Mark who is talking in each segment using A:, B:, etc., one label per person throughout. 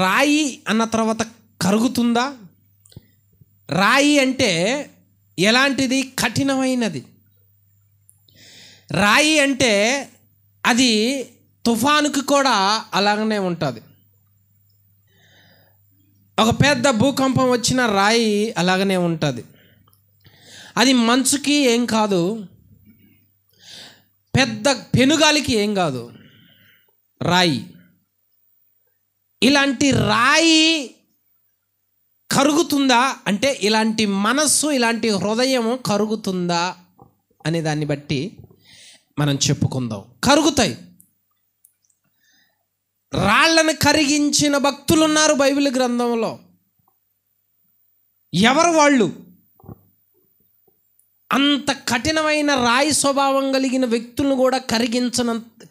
A: రాయి అన్న తర్వాత కరుగుతుందా? రాయి అంటే ఎలాంటిది? కఠినమైనది. రాయి అంటే అది తుఫానుకి కూడా అలాగనే ఉంటుంది. ఒక పెద్ద భూకంపం వచ్చిన రాయి అలాగనే ఉంటుంది. అది మంచుకి ఏం కాదు, పెద్ద పెనుగాలికి ఏం కాదు. రాయి, ఇలాంటి రాయి కరుగుతుందా అంటే ఇలాంటి మనస్సు, ఇలాంటి హృదయం కరుగుతుందా అనే దాన్ని బట్టి మనం చెప్పుకుందాం. కరుగుతాయి. రాళ్లను కరిగించిన భక్తులు ఉన్నారు బైబిల్ గ్రంథంలో. ఎవరు వాళ్ళు? అంత కఠినమైన రాయి స్వభావం కలిగిన వ్యక్తులను కూడా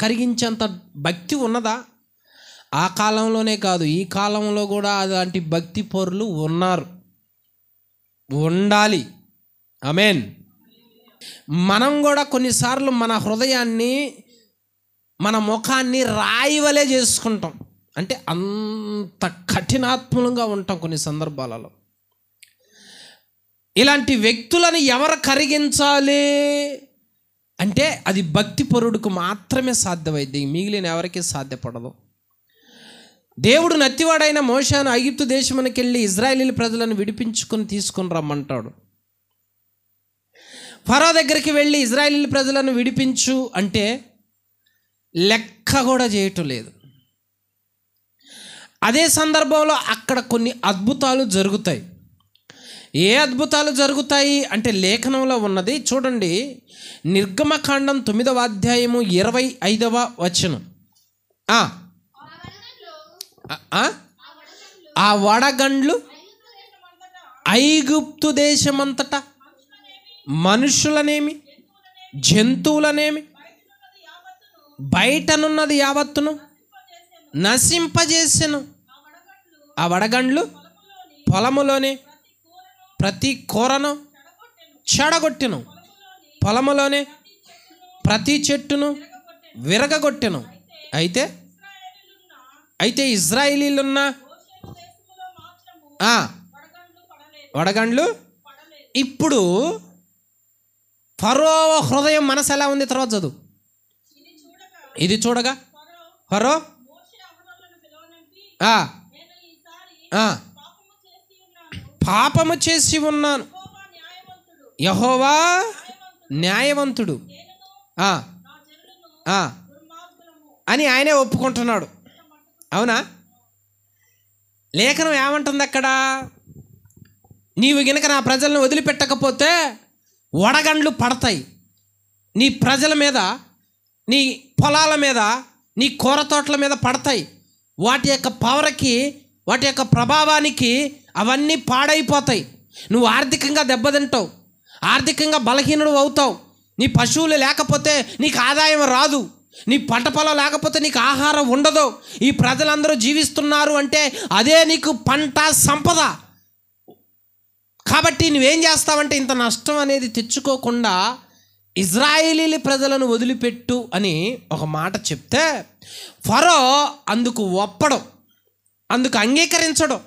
A: కరిగించేంత భక్తి ఉన్నదా? ఆ కాలంలోనే కాదు, ఈ కాలంలో కూడా అలాంటి భక్తి పరులు ఉన్నారు, ఉండాలి. ఆమేన్. మనం కూడా కొన్నిసార్లు మన హృదయాన్ని, మన ముఖాన్ని రాయి వలె చేసుకుంటాం. అంటే అంత కఠినాత్మలంగా ఉంటాం కొన్ని సందర్భాలలో. ఇలాంటి వ్యక్తులను ఎవరు కరిగించాలి అంటే అది భక్తిపరుడికి మాత్రమే సాధ్యమైంది, మిగిలిన ఎవరికీ సాధ్యపడదు. దేవుడు నత్తివాడైన మోషేను ఐగుప్తు దేశమునకు వెళ్ళి ఇజ్రాయేలీల ప్రజలను విడిపించుకొని తీసుకొని రమ్మంటాడు. ఫరో దగ్గరికి వెళ్ళి ఇజ్రాయేలీల ప్రజలను విడిపించు అంటే లెక్క కూడా చేయటం లేదు. అదే సందర్భంలో అక్కడ కొన్ని అద్భుతాలు జరుగుతాయి. ఏ అద్భుతాలు జరుగుతాయి అంటే లేఖనంలో ఉన్నది చూడండి. నిర్గమకాండం 9వ అధ్యాయము 25వ వచనం. ఆ వడగండ్లు ఐగుప్తు దేశమంతటా మనుషులనేమి జంతువులనేమి బయటనున్నది యావత్తును నశింపజేసెను. ఆ వడగండ్లు పొలములోనే ప్రతి కూరను చెడగొట్టెను, పొలములోనే ప్రతి చెట్టును విరగగొట్టెను. అయితే ఇజ్రాయేలీలున్న వడగండ్లు. ఇప్పుడు ఫరో హృదయం, మనసు ఎలా ఉంది? తర్వాత చదువు. ఇది చూడగా ఫరో పాపము చేసి ఉన్నాను, యెహోవా న్యాయవంతుడు అని ఆయనే ఒప్పుకుంటున్నాడు. అవునా? లేఖనం ఏమంటుంది అక్కడ? నీవు గనుక నా ప్రజలను వదిలిపెట్టకపోతే వడగండ్లు పడతాయి నీ ప్రజల మీద, నీ పొలాల మీద, నీ కూర తోటల మీద పడతాయి. వాటి యొక్క పవర్కి, వాటి యొక్క ప్రభావానికి అవన్నీ పాడైపోతాయి. నువ్వు ఆర్థికంగా దెబ్బతింటావు, ఆర్థికంగా బలహీనుడు అవుతావు. నీ పశువులు లేకపోతే నీకు ఆదాయం రాదు, నీ పంట పొలం లేకపోతే నీకు ఆహారం ఉండదు. ఈ ప్రజలందరూ జీవిస్తున్నారు అంటే అదే నీకు పంట సంపద. కాబట్టి నువ్వేం చేస్తావంటే ఇంత నష్టం అనేది తెచ్చుకోకుండా ఇజ్రాయేలీల ప్రజలను వదిలిపెట్టు అని ఒక మాట చెప్తే ఫరో అందుకు ఒప్పడం, అందుకు అంగీకరించడం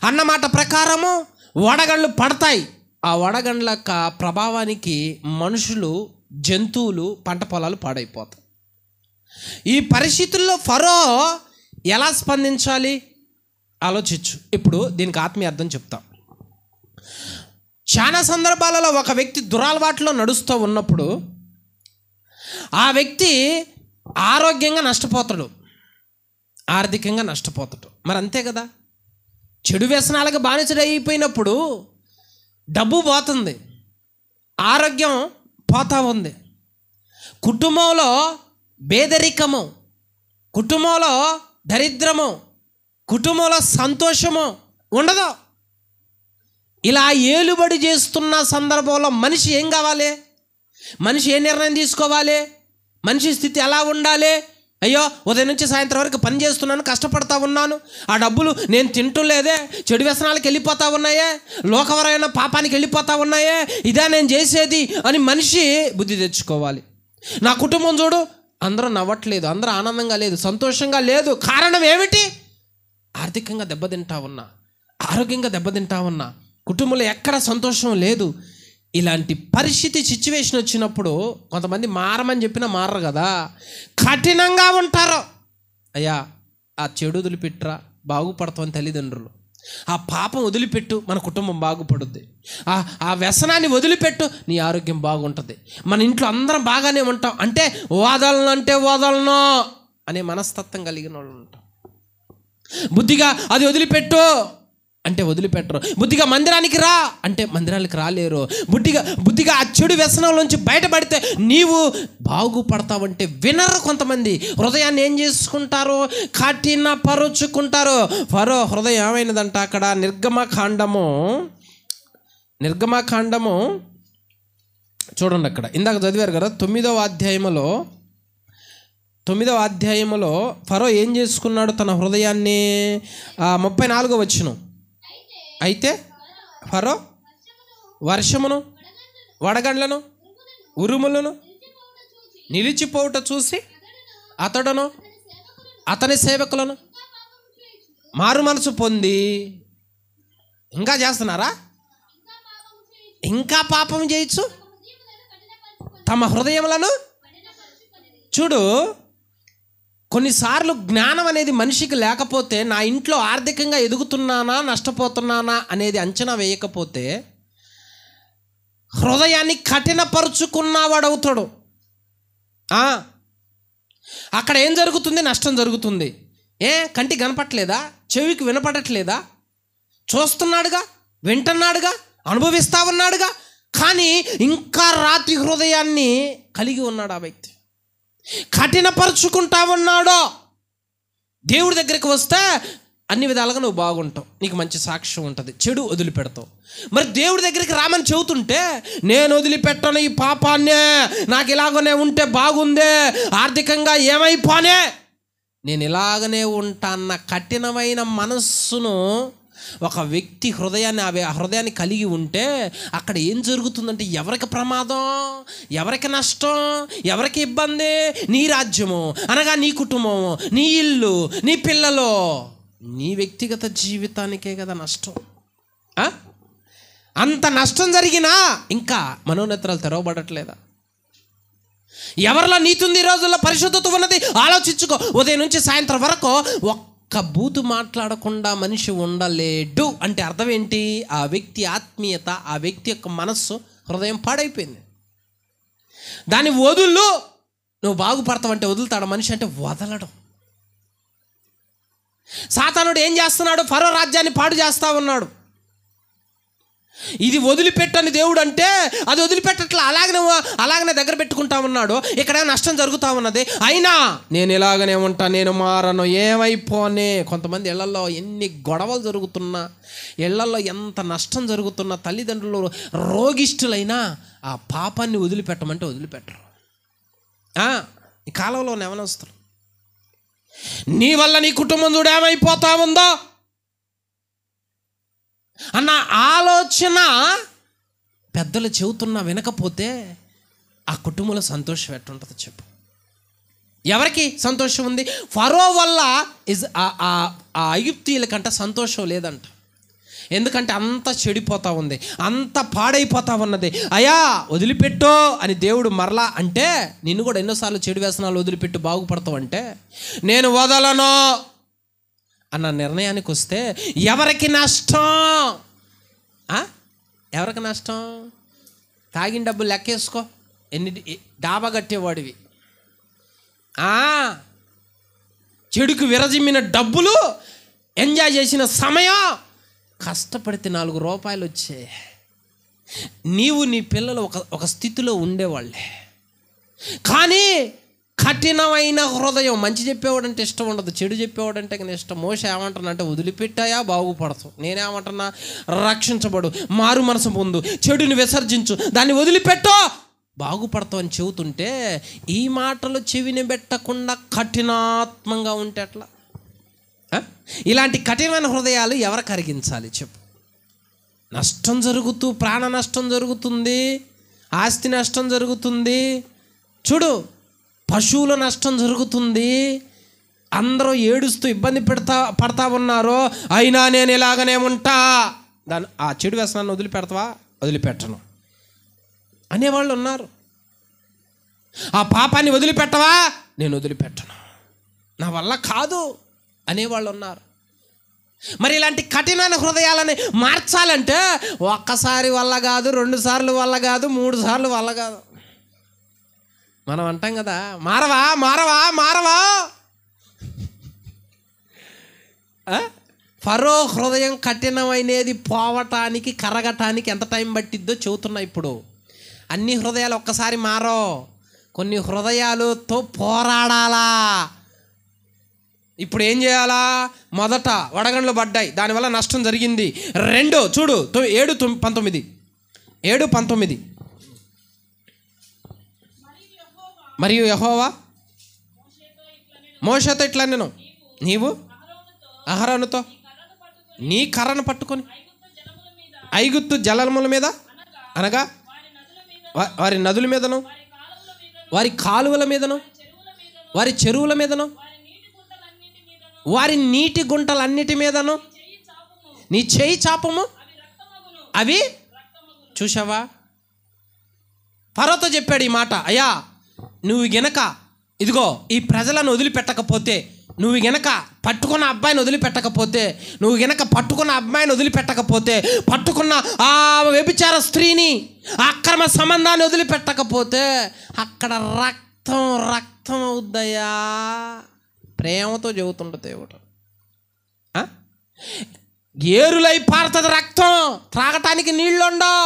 A: అన్నమాట ప్రకారము వడగండ్లు పడతాయి. ఆ వడగండ్ల ప్రభావానికి మనుషులు, జంతువులు, పంట పొలాలు పాడైపోతాయి. ఈ పరిస్థితుల్లో ఫరో ఎలా స్పందించాలి ఆలోచించు. ఇప్పుడు దీనికి ఆత్మీయ అర్థం చెప్తా. చాలా సందర్భాలలో ఒక వ్యక్తి దురలవాట్లో నడుస్తూ ఉన్నప్పుడు ఆ వ్యక్తి ఆరోగ్యంగా నష్టపోతాడు, ఆర్థికంగా నష్టపోతాడు. మరి అంతే కదా. చెడు వ్యసనాలకు బానిసడైపోయినప్పుడు డబ్బు పోతుంది, ఆరోగ్యం పోతా ఉంది, కుటుంబంలో పేదరికము, కుటుంబంలో దరిద్రము, కుటుంబంలో సంతోషము ఉండదు. ఇలా ఏలుబడి చేస్తున్న సందర్భంలో మనిషి ఏం కావాలి? మనిషి ఏ నిర్ణయం తీసుకోవాలి? మనిషి స్థితి ఎలా ఉండాలి? అయ్యో ఉదయం నుంచి సాయంత్రం వరకు పని చేస్తున్నాను, కష్టపడతా ఉన్నాను, ఆ డబ్బులు నేను తింటలేదే, చెడు వ్యసనాలకు వెళ్ళిపోతా ఉన్నాయే, లోకవరమైన పాపానికి వెళ్ళిపోతా ఉన్నాయే, ఇదే నేను చేసేది అని మనిషి బుద్ధి తెచ్చుకోవాలి. నా కుటుంబం చూడు, అందరూ నవ్వట్లేదు, అందరూ ఆనందంగా లేదు, సంతోషంగా లేదు. కారణం ఏమిటి? ఆర్థికంగా దెబ్బతింటా ఉన్నా, ఆరోగ్యంగా దెబ్బతింటా ఉన్నా, కుటుంబంలో ఎక్కడ సంతోషం లేదు, ఇలాంటి పరిస్థితి సిచ్యువేషన్ వచ్చినప్పుడు కొంతమంది మారమని చెప్పినా మారరు కదా, కఠినంగా ఉంటారు. అయ్యా ఆ చెడు వదిలిపెట్టురా, బాగుపడతామని తల్లిదండ్రులు. ఆ పాపం వదిలిపెట్టు, మన కుటుంబం బాగుపడుద్ది. ఆ వ్యసనాన్ని వదిలిపెట్టు, నీ ఆరోగ్యం బాగుంటుంది. మన ఇంట్లో అందరం బాగానే ఉంటాం అంటే వదలను అనే మనస్తత్వం కలిగిన వాళ్ళు ఉంటాం. బుద్ధిగా అది వదిలిపెట్టు అంటే వదిలిపెట్టరు. బుద్ధిగా మందిరానికి రా అంటే మందిరానికి రాలేరు. బుద్ధిగా ఆ చెడు వ్యసనం నుంచి బయటపడితే నీవు బాగుపడతావంటే వినరు. కొంతమంది హృదయాన్ని ఏం చేసుకుంటారు? కఠినపరుచుకుంటారు. ఫరో హృదయం ఏమైనదంట, అక్కడ నిర్గమకాండము చూడండి, అక్కడ ఇందాక చదివారు కదా 9వ అధ్యాయములో ఫరో ఏం చేసుకున్నాడు తన హృదయాన్ని? 34వ వచనం. అయితే ఫరో వర్షమును, వడగండ్లను, ఉరుములను నిలిచిపోవుట చూసి అతడును అతని సేవకులను మారు మనసు పొంది ఇంకా చేస్తున్నారా? ఇంకా పాపం చేయొచ్చు, తమ హృదయములను. చూడు, కొన్నిసార్లు జ్ఞానం అనేది మనిషికి లేకపోతే, నా ఇంట్లో ఆర్థికంగా ఎదుగుతున్నానా నష్టపోతున్నానా అనేది అంచనా వేయకపోతే హృదయాన్ని కఠినపరుచుకున్నవాడవుతాడు. అక్కడ ఏం జరుగుతుంది? నష్టం జరుగుతుంది. కంటికి కనపట్లేదా? చెవికి వినపడట్లేదా? చూస్తున్నాడుగా, వింటున్నాడుగా, అనుభవిస్తా ఉన్నాడుగా, కానీ ఇంకా రాతి హృదయాన్ని కలిగి ఉన్నాడు ఆ వ్యక్తి. కఠినపరుచుకుంటా ఉన్నాడో. దేవుడి దగ్గరికి వస్తే అన్ని విధాలుగా నువ్వు బాగుంటావు, నీకు మంచి సాక్ష్యం ఉంటుంది, చెడు వదిలిపెడతావు. మరి దేవుడి దగ్గరికి రామని చెబుతుంటే, నేను వదిలిపెట్టను ఈ పాపాన్నే, నాకు ఇలాగనే ఉంటే బాగుందే, ఆర్థికంగా ఏమైపోనే, నేను ఇలాగనే ఉంటా అన్న కఠినమైన మనస్సును ఒక వ్యక్తి హృదయాన్ని కలిగి ఉంటే అక్కడ ఏం జరుగుతుందంటే, ఎవరికి ప్రమాదం, ఎవరికి నష్టం, ఎవరికి ఇబ్బంది? నీ రాజ్యము అనగా నీ కుటుంబము, నీ ఇల్లు, నీ పిల్లలు, నీ వ్యక్తిగత జీవితానికే కదా నష్టం. అంత నష్టం జరిగినా ఇంకా మనోనేత్రాలు తెరవబడట్లేదా? ఎవరిలో నీతి ఉంది, ఈ రోజుల్లో పరిశుద్ధత ఉన్నది? ఆలోచించుకో. ఉదయం నుంచి సాయంత్రం వరకు ఒక్క బూతు మాట్లాడకుండా మనిషి ఉండలేడు అంటే అర్థం ఏంటి? ఆ వ్యక్తి ఆత్మీయత, ఆ వ్యక్తి యొక్క మనస్సు, హృదయం పాడైపోయింది. దాన్ని వదులు, నువ్వు బాగుపడతావంటే వదులుతాడు మనిషి అంటే వదలడం. సాతానుడు ఏం చేస్తున్నాడు? ఫరో రాజ్యాన్ని పాడు చేస్తా ఉన్నాడు. ఇది వదిలిపెట్టని దేవుడు అంటే అది వదిలిపెట్టట్లా, అలాగనే దగ్గర పెట్టుకుంటా ఉన్నాడు. ఇక్కడ నష్టం జరుగుతూ ఉన్నది, అయినా నేను ఇలాగనే ఉంటా, నేను మారను, ఏమైపోనే. కొంతమంది ఇళ్లలో ఎన్ని గొడవలు జరుగుతున్నా, ఇళ్లలో ఎంత నష్టం జరుగుతున్నా, తల్లిదండ్రులు రోగిష్ఠులైనా ఆ పాపాన్ని వదిలిపెట్టమంటే వదిలిపెట్టరు. ఈ కాలంలో నెవనొస్తారు. నీ వల్ల నీ కుటుంబం చూడు ఏమైపోతా ఉందో అన్న ఆలోచన పెద్దలు చెబుతున్నా వినకపోతే ఆ కుటుంబంలో సంతోషం ఎట్టుంటుందో చెప్పు. ఎవరికి సంతోషం ఉంది? ఫరో వల్ల ఆ ఐగుప్తీయులకంట సంతోషం లేదంట. ఎందుకంటే అంత చెడిపోతూ ఉంది, అంత పాడైపోతా ఉన్నది. అయ్యా వదిలిపెట్టో అని దేవుడు మరలా అంటే, నిన్ను కూడా ఎన్నోసార్లు చెడు వ్యసనాలు వదిలిపెట్టు బాగుపడతావు అంటే, నేను వదలను అన్న నిర్ణయానికి వస్తే ఎవరికి నష్టం? ఎవరికి నష్టం? తాగిన డబ్బులు లెక్కేసుకో, డాబా కట్టేవాడివి, చెడుకు విరజిమ్మిన డబ్బులు, ఎంజాయ్ చేసిన సమయం, కష్టపడితే 4 రూపాయలు వచ్చే నీవు నీ పిల్లలు ఒక స్థితిలో ఉండేవాళ్ళే. కానీ కఠినమైన హృదయం, మంచి చెప్పేవాడంటే ఇష్టం ఉండదు, చెడు చెప్పేవాడంటే కానీ ఇష్టం. మోషే ఏమంటున్నానంటే వదిలిపెట్టాయా బాగుపడతావు, నేనేమంటున్నా రక్షించబడు, మారు మనసు పొందు, చెడుని విసర్జించు, దాన్ని వదిలిపెట్టో బాగుపడతావు అని చెబుతుంటే ఈ మాటలు చెవిని పెట్టకుండా కఠినాత్మంగా ఉంటే అట్లా. ఇలాంటి కఠినమైన హృదయాలు ఎవరు కరిగించాలి చెప్పు? నష్టం జరుగుతూ ప్రాణ నష్టం జరుగుతుంది, ఆస్తి నష్టం జరుగుతుంది, చూడు పశువుల నష్టం జరుగుతుంది, అందరూ ఏడుస్తూ ఇబ్బంది పడతా ఉన్నారో, అయినా నేను ఇలాగనే ఉంటా, దాని ఆ చెడు వ్యసనాన్ని వదిలిపెడతావా, వదిలిపెట్టను అనేవాళ్ళు ఉన్నారు. ఆ పాపాన్ని వదిలిపెట్టవా, నేను వదిలిపెట్టను, నా వల్ల కాదు అనేవాళ్ళు ఉన్నారు. మరి ఇలాంటి కఠినమైన హృదయాలని మార్చాలంటే ఒక్కసారి వల్ల కాదు, 2 సార్లు వల్ల కాదు, 3 సార్లు వల్ల కాదు. మనం అంటాం కదా, మారవా మారవా మారవా. ఫరో హృదయం కఠినమైనది పోవటానికి, కరగటానికి ఎంత టైం పట్టిద్దో చెబుతున్నా. ఇప్పుడు అన్ని హృదయాలు ఒక్కసారి మారో, కొన్ని హృదయాలతో పోరాడాలా. ఇప్పుడు ఏం చేయాలా? మొదట వడగండ్లు పడ్డాయి, దానివల్ల నష్టం జరిగింది. 2 చూడు 7:19 మరియు యెహోవా మోషేతో ఇట్లా నేను, నీవు అహరోనుతో నీ కర్రను పట్టుకొని ఐగుప్తు జలముల మీద, అనగా వారి నదుల మీదను, వారి కాలువల మీదను, వారి చెరువుల మీదను, వారి నీటి గుంటలన్నిటి మీదను నీ చేయి చాపము, అవి చూసావా. ఫరోతో చెప్పాడు ఈ మాట, అయ్యా నువ్వు గనక ఇదిగో ఈ ప్రజలను వదిలిపెట్టకపోతే, నువ్వు గనక పట్టుకున్న అబ్బాయిని వదిలిపెట్టకపోతే, నువ్వు గనక పట్టుకున్న అబ్బాయిని వదిలిపెట్టకపోతే, పట్టుకున్న ఆ వ్యభిచార స్త్రీని, అక్రమ సంబంధాన్ని వదిలిపెట్టకపోతే అక్కడ రక్తం రక్తం అవుద్దయ్యా. ప్రేమతో చెబుతుండ దేవుడు. ఏరులై పారుతుంది రక్తం, త్రాగటానికి నీళ్ళు ఉండవు.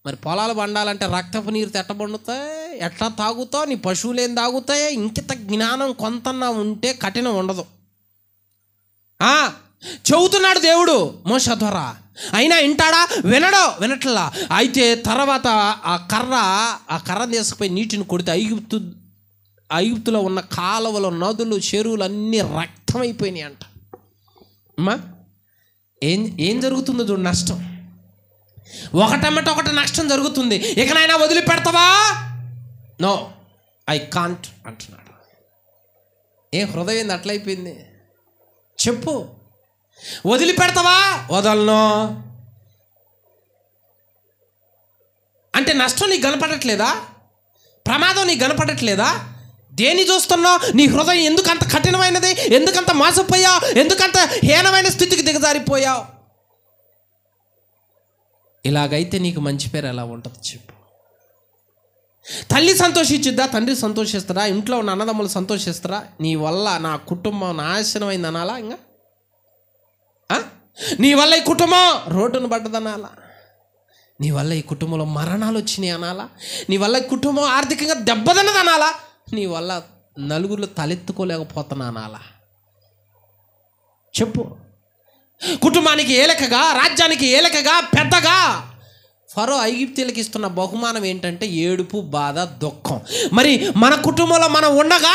A: మరి పొలాలు పండాలంటే రక్తపు నీరు ఎట్టబండుతాయి, ఎట్లా తాగుతావు? నీ పశువులు ఏం తాగుతాయి? ఇంకిత జ్ఞానం కొంతన్నా ఉంటే కఠినం ఉండదు. చెబుతున్నాడు దేవుడు మోషే ద్వారా, అయినా వింటాడా? వినట్లా. అయితే తర్వాత ఆ కర్ర తీసుకుపోయి నీటిని కొడితే ఐగుప్తులో ఉన్న కాలువలు, నదులు, చెరువులు అన్నీ రక్తమైపోయినాయి అంట. అమ్మా ఏం జరుగుతుందో చూడు, నష్టం. ఒకటి నష్టం జరుగుతుంది. ఇకనైనా వదిలిపెడతావా? నో, ఐ కాంట్ అంటున్నాడు. హృదయం ఏంది అట్లయిపోయింది? చెప్పు, వదిలిపెడతావా? వదలను అంటే నష్టం నీకు కనపడట్లేదా? ప్రమాదం నీకు కనపడట్లేదా? దేన్ని చూస్తున్నావు? నీ హృదయం ఎందుకంత కఠినమైనది? ఎందుకంత మోసపోయావు? ఎందుకంత హీనమైన స్థితికి దిగజారిపోయావు? ఇలాగైతే నీకు మంచి పేరు ఎలా ఉంటుంది చెప్పు. తల్లి సంతోషించుద్దా? తండ్రి సంతోషిస్తారా? ఇంట్లో ఉన్న అన్నదమ్ములు సంతోషిస్తారా? నీ వల్ల నా కుటుంబం నాశనమైంది అనాలా? ఇంకా నీ వల్ల ఈ కుటుంబం రోడ్డును పడ్డదనాలా? నీ వల్ల ఈ కుటుంబంలో మరణాలు వచ్చినాయి అనాలా? నీ వల్ల ఈ కుటుంబం ఆర్థికంగా దెబ్బతిన్నది అనాలా? నీ వల్ల నలుగురిలో తలెత్తుకోలేకపోతున్నా అనాలా? చెప్పు. కుటుంబానికి ఏలకగా, రాజ్యానికి ఏలకగా, పెద్దగా ఫరో ఐగుప్తీయులకు ఇస్తున్న బహుమానం ఏంటంటే ఏడుపు, బాధ, దుఃఖం. మరి మన కుటుంబంలో మనం ఉండగా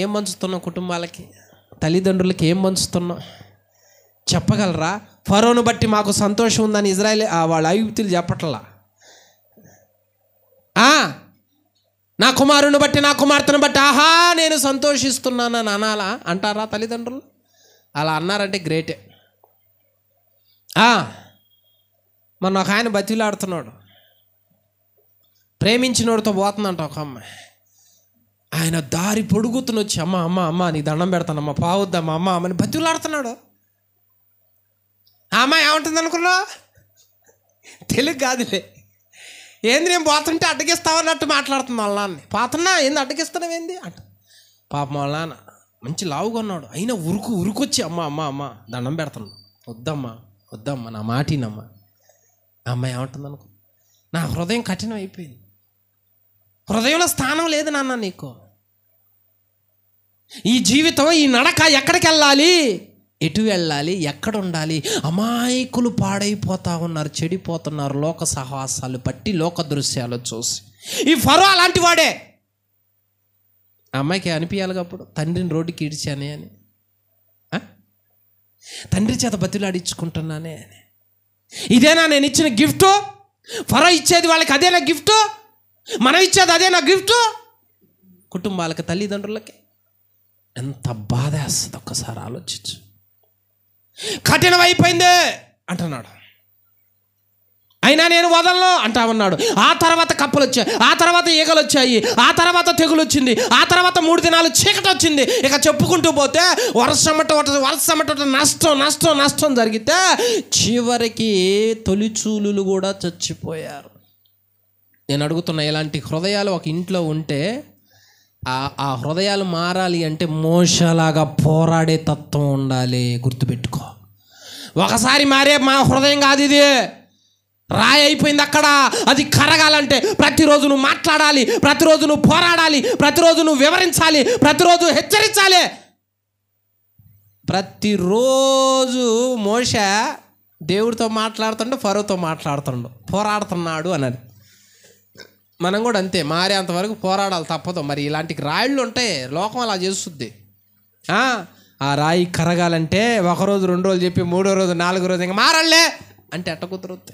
A: ఏం పంచుతున్నాం? కుటుంబాలకి, తల్లిదండ్రులకి ఏం పంచుతున్నాం చెప్పగలరా? ఫరోను బట్టి మాకు సంతోషం ఉందని ఇజ్రాయేల్ వాళ్ళు ఐగుప్తీయులు చెప్పట్లా. నా కుమారుని బట్టి, నా కుమార్తెను బట్టి ఆహా నేను సంతోషిస్తున్నానని అనాలా? అంటారా తల్లిదండ్రులు? అలా అన్నారంటే గ్రేటే. మొన్న ఒక ఆయన బతిలాడుతున్నాడు, ప్రేమించినోడితో పోతుందంట ఒక అమ్మాయి. ఆయన దారి పొడుగుతుని వచ్చి అమ్మ అమ్మ అమ్మ నీ దండం పెడతానమ్మా, పావద్దమ్మా అమ్మ అమ్మని బతిలాడుతున్నాడు. ఆ అమ్మాయి ఏమంటుంది అనుకున్నావు? తెలుగు కాదులే, ఏంది నేను పోతుంటే అడ్డగిస్తావన్నట్టు మాట్లాడుతుంది వాళ్ళ నాన్న. పోతున్నా ఏంది అడ్డగిస్తున్నావేంది అంట. పాపం వాళ్ళ నాన్న మంచి లావుగా ఉన్నాడు, అయినా ఉరుకొచ్చి అమ్మ అమ్మ అమ్మ దండం పెడతాను, వద్దమ్మా వద్దమ్మా నా మాటినమ్మా. ఆ అమ్మాయి ఏమంటుంది అనుకో, నా హృదయం కఠినం అయిపోయింది, హృదయంలో స్థానం లేదు నాన్న నీకు. ఈ జీవితం, ఈ నడక ఎక్కడికి వెళ్ళాలి, ఎటు వెళ్ళాలి, ఎక్కడ ఉండాలి? అమాయకులు పాడైపోతా ఉన్నారు, చెడిపోతున్నారు లోక సహవాసాలు బట్టి, లోక దృశ్యాలు చూసి. ఈ ఫరో అలాంటి వాడే. ఆ అమ్మాయికి అనిపించాలి అప్పుడు, తండ్రిని రోడ్డుకి ఈడ్చానే అని, తండ్రి చేత బతిలాడించుకుంటున్నానే అని. ఇదేనా నేను ఇచ్చిన గిఫ్ట్? ఫరో ఇచ్చేది వాళ్ళకి అదేనా గిఫ్ట్? మనం ఇచ్చేది అదేనా గిఫ్ట్? కుటుంబాలకి, తల్లిదండ్రులకి. ఎంత బాధ వేస్తుంది ఒక్కసారి ఆలోచించు. కఠినమైపోయింది అంటున్నాడు, అయినా నేను వదలను అంటా ఉన్నాడు. ఆ తర్వాత కప్పలు వచ్చాయి, ఆ తర్వాత ఈగలు వచ్చాయి, ఆ తర్వాత తెగులు వచ్చింది, ఆ తర్వాత 3 దినాలు చీకటి వచ్చింది. ఇక చెప్పుకుంటూ పోతే వర్షమట నష్టం జరిగితే చివరికి తొలిచూలులు కూడా చచ్చిపోయారు. నేను అడుగుతున్నా, ఇలాంటి హృదయాలు ఒక ఇంట్లో ఉంటే ఆ హృదయాలు మారాలి అంటే మోషలాగా పోరాడే తత్వం ఉండాలి. గుర్తుపెట్టుకో, ఒకసారి మారే మా హృదయం కాదు ఇది, రాయి అయిపోయింది అక్కడ. అది కరగాలంటే ప్రతిరోజు నువ్వు మాట్లాడాలి, ప్రతిరోజు నువ్వు పోరాడాలి, ప్రతిరోజు నువ్వు వివరించాలి, ప్రతిరోజు హెచ్చరించాలి. ప్రతిరోజు మోషే దేవుడితో మాట్లాడుతుండో ఫరోతో మాట్లాడుతుండో పోరాడుతున్నాడు అన్నది. మనం కూడా అంతే, మారేంతవరకు పోరాడాలి, తప్పదు. మరి ఇలాంటి రాళ్ళు ఉంటాయి, లోకం అలా చేస్తుంది. ఆ రాయి కరగాలంటే 1 రోజు 2 రోజులు చెప్పి 3వ రోజు 4వ రోజు ఇంకా మారలే అంటే ఎట్ట కుదురుద్ది?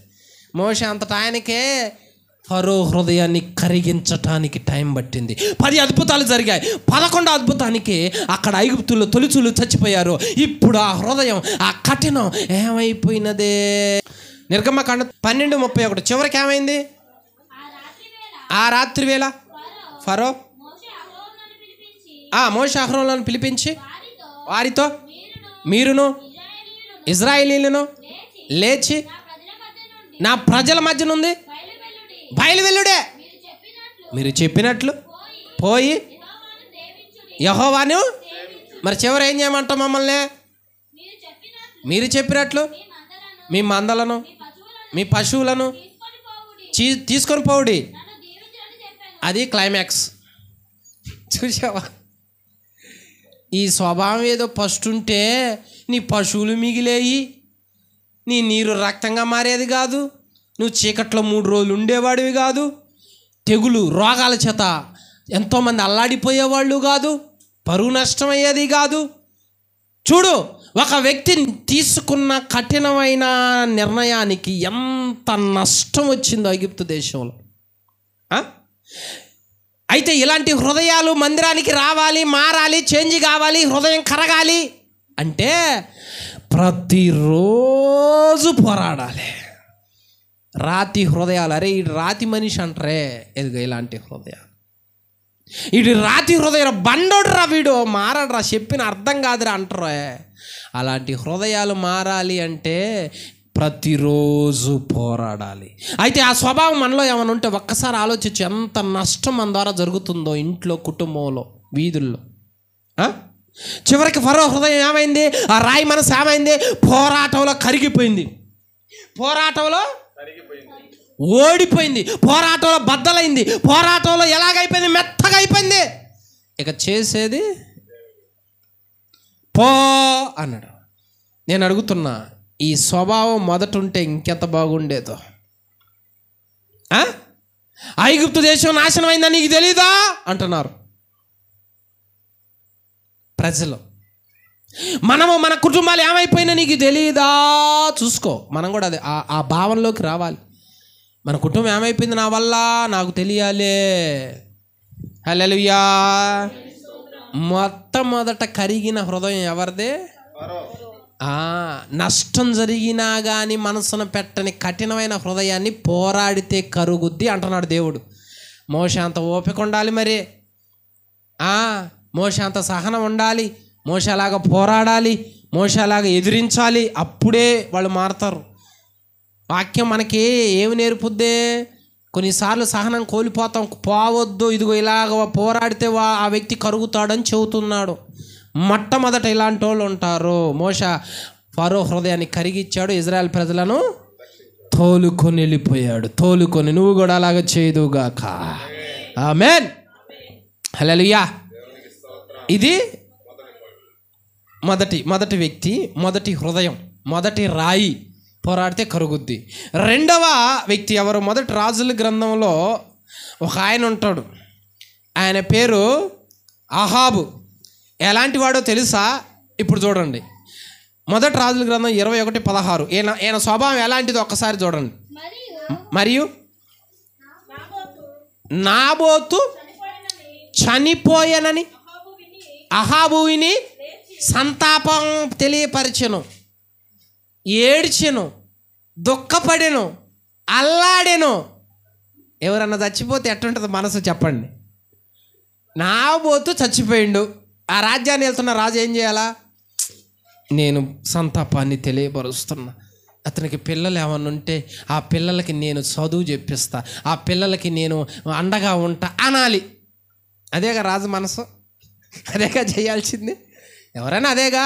A: మోషే అంతటా ఆయనకే ఫరో హృదయాన్ని కరిగించటానికి టైం పట్టింది. 10 అద్భుతాలు జరిగాయి. 11వ అద్భుతానికి అక్కడ ఐగుప్తుల్లో తొలిచూలు చచ్చిపోయారు. ఇప్పుడు ఆ హృదయం, ఆ కఠినం ఏమైపోయినదే. నిర్గమకాండ 12:31 చివరికి ఏమైంది? ఆ రాత్రి వేళ ఫరో మోషే అహరోనులను పిలిపించి వారితో, మీరును ఇజ్రాయేలీయులను లేచి నా ప్రజల మధ్య నుండి బయలువెళ్ళుడే, మీరు చెప్పినట్లు పోయి యెహోవాను. మరి చివరి ఏం చేయమంటాం మమ్మల్ని? మీరు చెప్పినట్లు మీ మందలను మీ పశువులను తీసుకొని పోవుడి. అది క్లైమాక్స్. చూసావా? ఈ స్వభావం ఏదో ఫస్ట్ ఉంటే నీ పశువులు మిగిలేయి, నీ నీరు రక్తంగా మారేది కాదు, నువ్వు చీకట్లో 3 రోజులు ఉండేవాడివి కాదు, తెగులు రోగాల చేత ఎంతోమంది అల్లాడిపోయేవాళ్ళు కాదు, పరువు నష్టం అయ్యేది కాదు. చూడు, ఒక వ్యక్తి తీసుకున్న కఠినమైన నిర్ణయానికి ఎంత నష్టం వచ్చిందో ఐగుప్తు దేశంలో. అయితే ఇలాంటి హృదయాలు మందిరానికి రావాలి, మారాలి, చేంజ్ కావాలి, హృదయం కరగాలి అంటే ప్రతిరోజు పోరాడాలి. రాతి హృదయాలు, అరే ఇది రాతి మనిషి అంటారే, ఎదుగు ఇలాంటి హృదయాలు, ఇది రాతి హృదయం బండోడురా, వీడు మారడరా, చెప్పిన అర్థం కాదురా అంటారే. అలాంటి హృదయాలు మారాలి అంటే ప్రతిరోజు పోరాడాలి. అయితే ఆ స్వభావం మనలో ఏమైనా ఉంటే ఒక్కసారి ఆలోచించి ఎంత నష్టం మన ద్వారా జరుగుతుందో ఇంట్లో, కుటుంబంలో, వీధుల్లో. చివరికి ఫరో హృదయం ఏమైంది? ఆ రాయి మనసు ఏమైంది? పోరాటంలో కరిగిపోయింది, పోరాటంలో ఓడిపోయింది, పోరాటంలో బద్దలైంది, పోరాటంలో ఎలాగైపోయింది? మెత్తగా అయిపోయింది. ఇక చేసేది పో అన్నాడు. నేను అడుగుతున్నా, ఈ స్వభావం మొదట ఉంటే ఇంకెంత బాగుండేదో. ఐగుప్తు దేశం నాశనం అయిందని నీకు తెలీదా అంటున్నారు ప్రజలు. మనము మన కుటుంబాలు ఏమైపోయినా నీకు తెలీదా? చూసుకో, మనం కూడా అదే ఆ భావనలోకి రావాలి. మన కుటుంబం ఏమైపోయింది నా వల్ల నాకు తెలియాలే. హల్లెలూయా. మొట్టమొదట కరిగిన హృదయం ఎవరిదే? నష్టం జరిగినా కానీ మనసును పెట్టని కఠినమైన హృదయాన్ని పోరాడితే కరుగుద్ది అంటున్నాడు దేవుడు. మోషే అంత ఓపిక ఉండాలి, మరి మోషే అంత సహనం ఉండాలి, మోషే అలాగా పోరాడాలి, మోషే అలాగా ఎదిరించాలి. అప్పుడే వాళ్ళు మారుతారు. వాక్యం మనకి ఏమి నేర్పుద్దే? కొన్నిసార్లు సహనం కోల్పోతాం. పోవద్దు, ఇదిగో ఇలాగ పోరాడితే ఆ వ్యక్తి కరుగుతాడని చెబుతున్నాడు. మొట్టమొదట ఇలాంటి వాళ్ళు ఉంటారు. మోషే ఫరో హృదయాన్ని కరిగిచ్చాడు, ఇజ్రాయెల్ ప్రజలను తోలుకొని వెళ్ళిపోయాడు. తోలుకొని నువ్వు కూడా అలాగ చేయదుగాక. ఆమేన్. హల్లెలూయా. ఇది మొదటి వ్యక్తి, మొదటి హృదయం, మొదటి రాయి పోరాడితే కరుగుద్ది. రెండవ వ్యక్తి ఎవరు? మొదటి రాజుల గ్రంథంలో ఒక ఆయన ఉంటాడు, ఆయన పేరు అహాబు. ఎలాంటి వాడో తెలుసా? ఇప్పుడు చూడండి, మొదటి రాజుల గ్రంథం 21:16. ఈయన స్వభావం ఎలాంటిదో ఒక్కసారి చూడండి. మరియు నాబోతు చనిపోయానని అహాబుని సంతాపం తెలియపరిచెను, ఏడ్చెను, దుఃఖపడెను, అల్లాడెను. ఎవరన్నా చచ్చిపోతే ఎట్టుంటుంది మనసు చెప్పండి? నాబోతు చచ్చిపోయిండు, ఆ రాజ్యాన్ని వెళ్తున్న రాజు ఏం చేయాలా? నేను సంతాపాన్ని తెలియపరుస్తున్నా, అతనికి పిల్లలు ఏమన్నా ఉంటే ఆ పిల్లలకి నేను చదువు చెప్పిస్తా, ఆ పిల్లలకి నేను అండగా ఉంటా అనాలి. అదేగా రాజు మనసు, అదేగా చేయాల్సింది. ఎవరైనా అదేగా.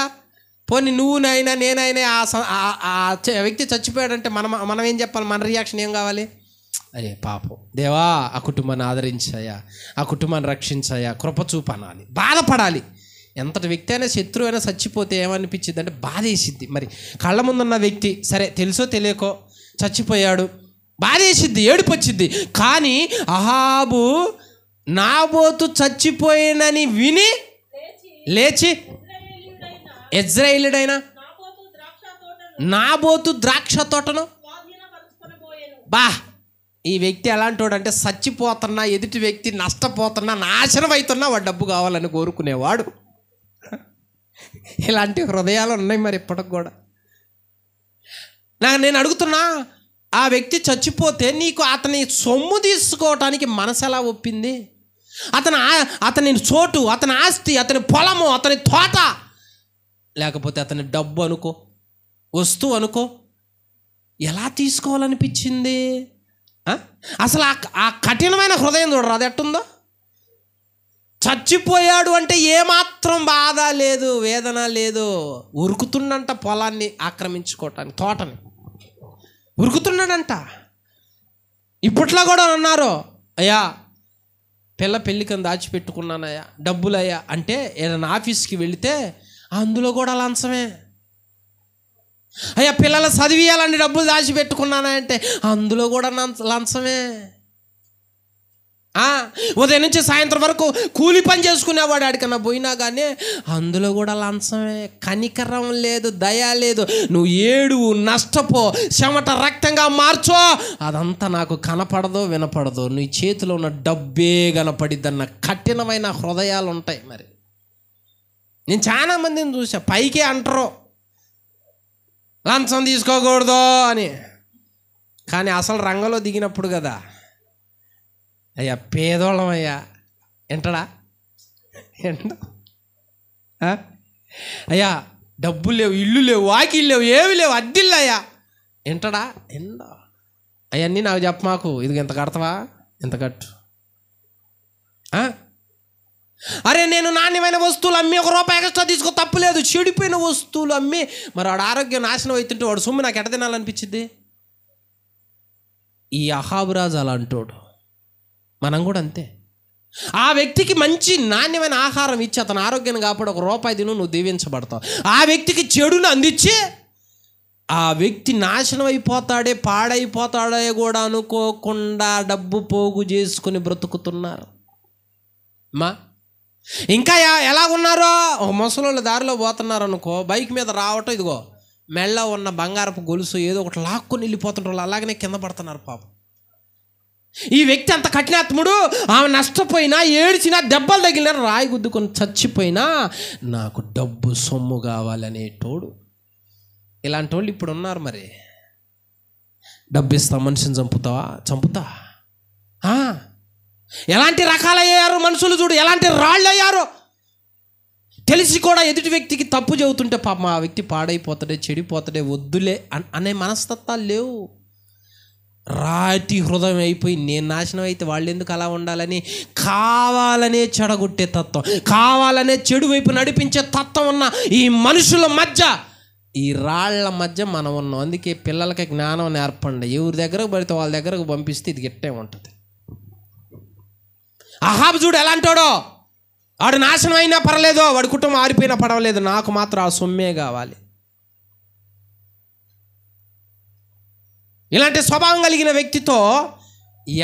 A: పోనీ నువ్వునైనా నేనైనా ఆ వ్యక్తి చచ్చిపోయాడంటే మనం ఏం చెప్పాలి? మన రియాక్షన్ ఏం కావాలి? అరే పాపం దేవా, ఆ కుటుంబాన్ని ఆదరించాయా, ఆ కుటుంబాన్ని రక్షించాయా, కృప చూపు అనాలి, బాధపడాలి. ఎంతటి వ్యక్తి అయినా శత్రువు అయినా చచ్చిపోతే ఏమనిపించింది అంటే బాధ వేసిద్ది. మరి కళ్ళ ముందున్న వ్యక్తి సరే తెలుసో తెలియకో చచ్చిపోయాడు, బాధ వేసిద్ది, ఏడుపు వచ్చిద్ది. కానీ అహాబు నాబోతు చచ్చిపోయినని విని లేచి ఇజ్రాయేలీయుడైన నాబోతు ద్రాక్ష తోటను బా. ఈ వ్యక్తి ఎలాంటి అంటే చచ్చిపోతున్నా, ఎదుటి వ్యక్తి నష్టపోతున్నా, నాశనం అవుతున్నా వాడు డబ్బు కావాలని కోరుకునేవాడు. ఇలాంటి హృదయాలు ఉన్నాయి మరి ఇప్పటికి కూడా. నేను అడుగుతున్నా, ఆ వ్యక్తి చచ్చిపోతే నీకు అతని సొమ్ము తీసుకోవటానికి మనసు ఎలా ఒప్పింది? అతని చోటు, అతని ఆస్తి, అతని పొలము, అతని తోట, లేకపోతే అతని డబ్బు అనుకో, వస్తువు అనుకో, ఎలా తీసుకోవాలనిపించింది? అసలు ఆ కఠినమైన హృదయం చూడరు, అది ఎట్టుందో. చచ్చిపోయాడు అంటే ఏమాత్రం బాధ లేదు, వేదన లేదు. ఉరుకుతుండంట పొలాన్ని ఆక్రమించుకోవటానికి, తోటని ఉరుకుతున్నాడంట. ఇప్పట్లో కూడా అన్నారు, అయ్యా పెళ్ళికని దాచిపెట్టుకున్నానయ్యా, డబ్బులయ్యా అంటే ఏదైనా ఆఫీస్కి వెళితే అందులో కూడా లంచమే. అయ్యా పిల్లలు చదివియాలని డబ్బులు దాచిపెట్టుకున్నానా అంటే అందులో కూడా లంచమే. ఉదయం నుంచి సాయంత్రం వరకు కూలి పని చేసుకునేవాడు, ఆడికన్నా పోయినా కానీ అందులో కూడా లంచమే. కనికరం లేదు, దయ లేదు. నువ్వు ఏడు, నష్టపో, చెమట రక్తంగా మార్చో, అదంతా నాకు కనపడదో వినపడదో, నీ చేతిలో ఉన్న డబ్బే కనపడిద్దన్న కఠినమైన హృదయాలు ఉంటాయి. మరి నేను చాలా మందిని చూసా, పైకే అంటారు లంచం తీసుకోకూడదు అని, కానీ అసలు రంగంలో దిగినప్పుడు కదా, అయ్యా పేదోళ్ళం అయ్యా ఎంటడా ఎంట, అయ్యా డబ్బులు లేవు, ఇల్లు లేవు, వాకిళ్ళు లేవు, ఏమి లేవు, అద్దిల్లు అయ్యా ఎంటడా ఎండ, అవన్నీ నాకు చెప్ప మాకు, ఇది ఎంత కడతావా, ఎంత కట్టు. అరే నేను నాణ్యమైన వస్తువులు అమ్మి ₹1 ఎక్స్ట్రా తీసుకో, తప్పులేదు. చెడిపోయిన వస్తువులు అమ్మి మరి వాడు ఆరోగ్యం నాశనం అవుతుంటే వాడు సొమ్ము నాకు ఎట తినాలనిపించింది? ఈ అహాబు రాజు అలా అంటాడు. మనం కూడా అంతే. ఆ వ్యక్తికి మంచి నాణ్యమైన ఆహారం ఇచ్చి అతని ఆరోగ్యాన్ని కాపాడు, ₹1 తిను, నువ్వు దీవించబడతావు. ఆ వ్యక్తికి చెడును అందించి ఆ వ్యక్తి నాశనం అయిపోతాడే, పాడైపోతాడే కూడా అనుకోకుండా డబ్బు పోగు చేసుకుని బ్రతుకుతున్నారు. ఇంకా ఎలాగున్నారో, ఒక ముసలోళ్ళు దారిలో పోతున్నారు అనుకో, బైక్ మీద రావటం, ఇదిగో మెళ్ళ ఉన్న బంగారపు గొలుసు ఏదో ఒకటి లాక్కొని వెళ్ళిపోతుంటారు, వాళ్ళు అలాగనే కింద పడుతున్నారు పాపం. ఈ వ్యక్తి అంత కఠినాత్ముడు, ఆమె నష్టపోయినా, ఏడ్చినా, దెబ్బలు తగిలినా, రాయి గుద్దుకొని చచ్చిపోయినా నాకు డబ్బు సొమ్ము కావాలనేటోడు. ఇలాంటి వాళ్ళు ఇప్పుడు ఉన్నారు. మరి డబ్బు ఇస్తా మనిషిని చంపుతా. ఎలాంటి రకాలయ్యారు మనుషులు చూడు, ఎలాంటి రాళ్ళు అయ్యారో. తెలిసి కూడా ఎదుటి వ్యక్తికి తప్పు చెబుతుంటే పాపం ఆ వ్యక్తి పాడైపోతాడే, చెడిపోతాడే, వద్దులే అనే మనస్తత్వాలు లేవు. రాతి హృదయం అయిపోయి నేను నాశనం అయితే వాళ్ళు ఎందుకు అలా ఉండాలని కావాలనే చెడగొట్టే తత్వం, కావాలనే చెడు వైపు నడిపించే తత్వం ఉన్న ఈ మనుషుల మధ్య, ఈ రాళ్ల మధ్య మనం ఉన్నాం. అందుకే పిల్లలకి జ్ఞానం నేర్పండి. ఎవరి దగ్గరకు పడితే వాళ్ళ దగ్గరకు పంపిస్తే ఇది గిట్టే ఉంటుంది. అహాబు చూడు ఎలాంటోడో, వాడు నాశనం అయినా పర్లేదు, వాడి కుటుంబం ఆరిపోయినా పర్వాలేదు, నాకు మాత్రం ఆ సొమ్మే కావాలి. ఇలాంటి స్వభావం కలిగిన వ్యక్తితో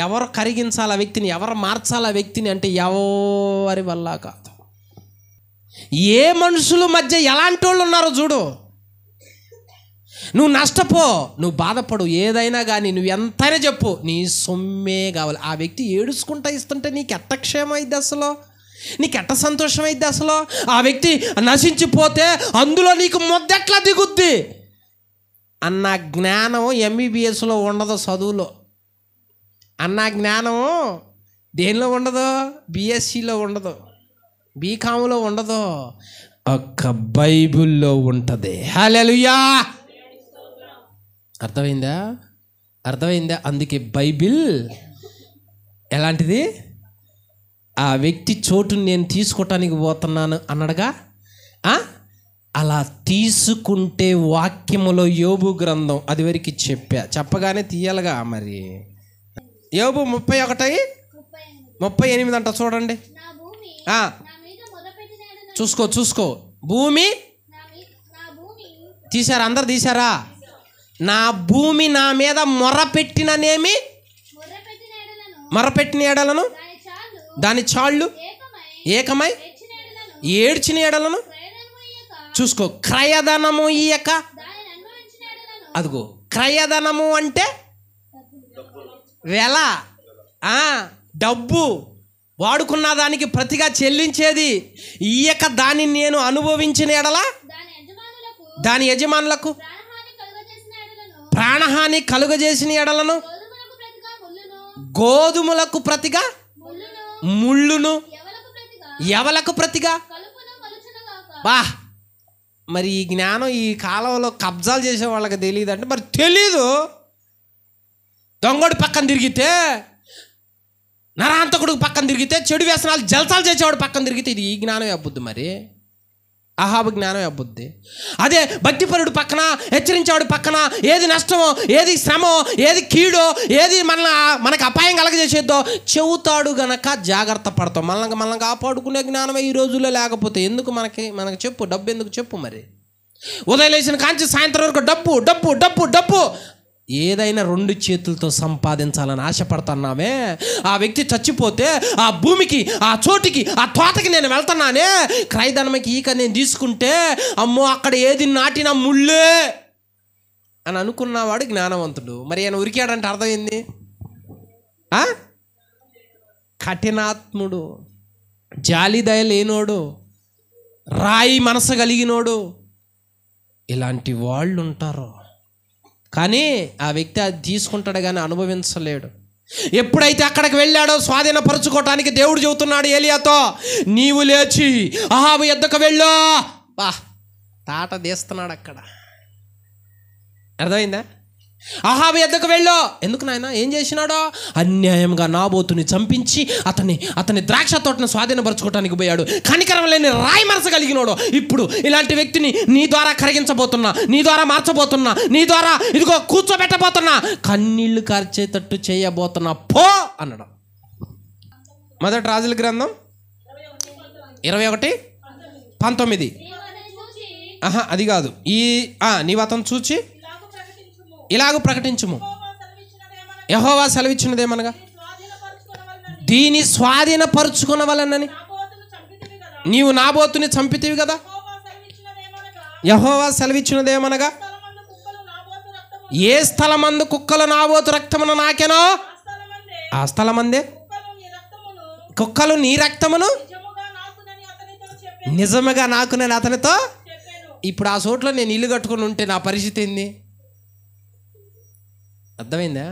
A: ఎవరు కరిగించాలి ఆ వ్యక్తిని, ఎవరు మార్చాలి ఆ వ్యక్తిని అంటే ఎవరి వల్ల కాదు. ఏ మనుషుల మధ్య ఎలాంటి వాళ్ళు ఉన్నారో చూడు. నువ్వు నష్టపో, నువ్వు బాధపడు, ఏదైనా కానీ నువ్వు ఎంతైనా చెప్పు, నీ సొమ్మే కావాలి. ఆ వ్యక్తి ఏడుచుకుంటా ఇస్తుంటే నీకు ఎట్ట క్షేమం అయింది? అసలు నీకు ఎట్ట సంతోషం అయింది అసలు? ఆ వ్యక్తి నశించిపోతే అందులో నీకు మొద్దెట్లా దిగుద్ది అన్న జ్ఞానం ఎంబీబీఎస్లో ఉండదు, చదువులో. అన్న జ్ఞానం దేనిలో ఉండదు? బిఎస్సిలో ఉండదు, బీకామ్లో ఉండదు, ఒక్క బైబిల్లో ఉంటుంది. హల్లెలూయా! అర్థమైందా? అందుకే బైబిల్ ఎలాంటిది? ఆ వ్యక్తి చోటుని నేను తీసుకోవటానికి పోతున్నాను అన్నాడుగా, అలా తీసుకుంటే వాక్యములో యోబు గ్రంథం అది వరకు చెప్పగానే తీయాలిగా. మరి యోబు 31:38 అంట చూడండి. చూసుకో. భూమి తీశారా? అందరు తీశారా? నా భూమి నా మీద మొరపెట్టిన ఎడలను దాని చాళ్ళు ఏకమై ఏడ్చిన ఎడలను చూసుకో. క్రయధనము ఇయ్యక, అదిగో క్రయధనము అంటే వెల, డబ్బు వాడుకున్న దానికి ప్రతిగా చెల్లించేది. ఇయ్యక దానిని నేను అనుభవించిన ఎడల దాని యజమానులకు ప్రాణహాని కలుగజేసిన ఎడలను గోధుమలకు ప్రతిగా ముళ్ళును, ఎవలకు ప్రతిగా. బా, మరి ఈ జ్ఞానం ఈ కాలంలో కబ్జాలు చేసే వాళ్ళకి తెలియదు అంటే మరి తెలీదు. దొంగడు పక్కన తిరిగితే, నరహంతకుడు పక్కన తిరిగితే, చెడు వ్యసనాలు జల్సాలు చేసేవాడు పక్కన తిరిగితే ఇది ఈ జ్ఞానమే అబ్బుద్ది. మరి అహాబు జ్ఞానమే అబ్బుద్ది. అదే భక్తిపరుడు పక్కన, హెచ్చరించేవాడు పక్కన ఏది నష్టమో, ఏది శ్రమో, ఏది కీడో, ఏది మనకు అపాయం కలగజేసేద్దో చెబుతాడు గనక జాగ్రత్త పడతాం. మనల్ని కాపాడుకునే జ్ఞానమే ఈ రోజుల్లో లేకపోతే ఎందుకు మనకి చెప్పు. డబ్బు ఎందుకు చెప్పు? మరి ఉదయం లేచిన కాంచి సాయంత్రం వరకు డబ్బు డబ్బు డబ్బు డబ్బు. ఏదైనా 2 చేతులతో సంపాదించాలని ఆశపడుతున్నామే. ఆ వ్యక్తి చచ్చిపోతే ఆ భూమికి, ఆ చోటికి, ఆ తోటకి నేను వెళ్తున్నానే, క్రయధనమకి ఈక నేను తీసుకుంటే అమ్మో అక్కడ ఏది నాటినా ముళ్ళే అని అనుకున్నవాడు జ్ఞానవంతుడు. మరి ఆయన ఉరికాడంటే అర్థమైంది? కఠినాత్ముడు, జాలిదయ లేనోడు, రాయి మనసు కలిగినోడు, ఇలాంటి వాళ్ళు ఉంటారు. కానీ ఆ వ్యక్తి అది తీసుకుంటాడు కానీ అనుభవించలేడు. ఎప్పుడైతే అక్కడికి వెళ్ళాడో స్వాధీనపరచుకోవటానికి దేవుడు చెబుతున్నాడు ఏలియాతో, నీవు లేచి అహాబు యొద్దకు వెళ్ళు. తాట తీస్తున్నాడు అక్కడ. అర్థమైందా? అహాబు యొద్దకు వెళ్ళు. ఎందుకు నాయన? ఏం చేసినాడో? అన్యాయంగా నాబోతుని చంపించి అతని ద్రాక్ష తోటను స్వాధీనపరచుకోవటానికి పోయాడు. కనికరం లేని రాయి మనసు కలిగినోడు. ఇప్పుడు ఇలాంటి వ్యక్తిని నీ ద్వారా కరిగించబోతున్నా, నీ ద్వారా మార్చబోతున్నా, నీ ద్వారా ఇదిగో కూర్చోబెట్టబోతున్నా, కన్నీళ్లు కార్చేటట్టు చేయబోతున్నా, పో అన్నాడు. మొదటి రాజుల గ్రంథం 21:19. అది కాదు, నీవు అతను చూచి ఇలాగ ప్రకటించుము, యెహోవా సెలవిచ్చినదేమనగా దీని స్వాధీనపరుచుకునవలెనని నీవు నాబోతుని చంపితివి కదా. యెహోవా సెలవిచ్చినదేమనగా ఏ స్థలమందు కుక్కలు నాబోతు రక్తమును నాకెనో ఆ స్థలమందే కుక్కలు నీ రక్తమును నిజముగా నాకునని అతనితో. ఇప్పుడు ఆ చోట్ల నేను ఇల్లు కట్టుకుని ఉంటే నా పరిస్థితి ఏంది? అర్థమైందా?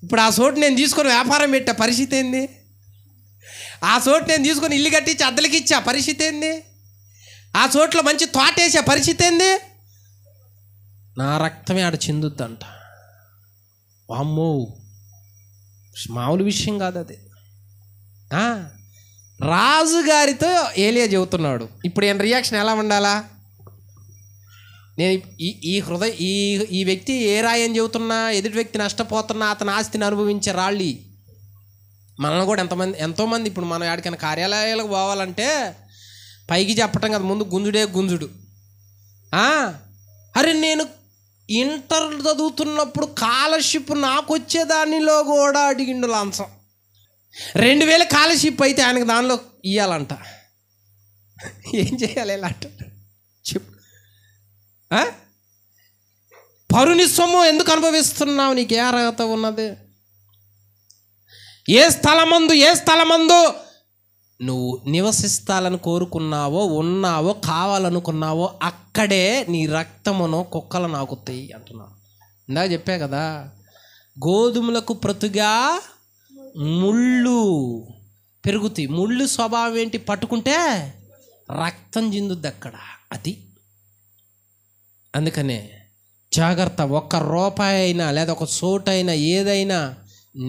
A: ఇప్పుడు ఆ చోటు నేను తీసుకొని వ్యాపారం పెట్టా పరిస్థితి ఏంది? ఆ చోటు నేను తీసుకొని ఇల్లు కట్టించి అద్దెలకి ఇచ్చా పరిస్థితి ఏంది? ఆ చోట్ల మంచి తోటేసే పరిస్థితి ఏంది? నా రక్తమే ఆడ చిందుద్దంట. వామ్మో, మామూలు విషయం కాదు అది. రాజుగారితో ఏలియా చెబుతున్నాడు. ఇప్పుడు ఈయన రియాక్షన్ ఎలా ఉండాలా? నేను ఈ వ్యక్తి ఏ రాయని చెబుతున్నా, ఎదుటి వ్యక్తి నష్టపోతున్నా, అతని ఆస్తిని అనుభవించే రాళ్ళు మనల్ని కూడా ఎంతోమంది ఇప్పుడు మనం ఎక్కడికైనా కార్యాలయాలకు పోవాలంటే పైకి చెప్పటం కదా, ముందు గుంజుడు. అరే నేను ఇంటర్ చదువుతున్నప్పుడు స్కాలర్షిప్ నాకు వచ్చేదానిలో కూడా అడిగిండు లంచం. 2000 స్కాలర్షిప్ అయితే ఆయనకు దానిలో ఇవ్వాలంట. ఏం చేయాలి ఇలా చెప్పు? పరుని సొమ్ము ఎందుకు అనుభవిస్తున్నావు? నీకే అర్హత ఉన్నది? ఏ స్థలమందు నువ్వు నివసిస్తాలని కోరుకున్నావో, ఉన్నావో, కావాలనుకున్నావో అక్కడే నీ రక్తమును కుక్కలు నాకుతాయి అంటున్నావు. ఇందాక చెప్పా కదా, గోధుమలకు ప్రతుగా ముళ్ళు పెరుగుతాయి. ముళ్ళు స్వభావం ఏంటి? పట్టుకుంటే రక్తం చిందుద్ది అక్కడ. అది అందుకనే జాగ్రత్త. ఒక్క రూపాయి అయినా లేదా ఒక చోటైనా ఏదైనా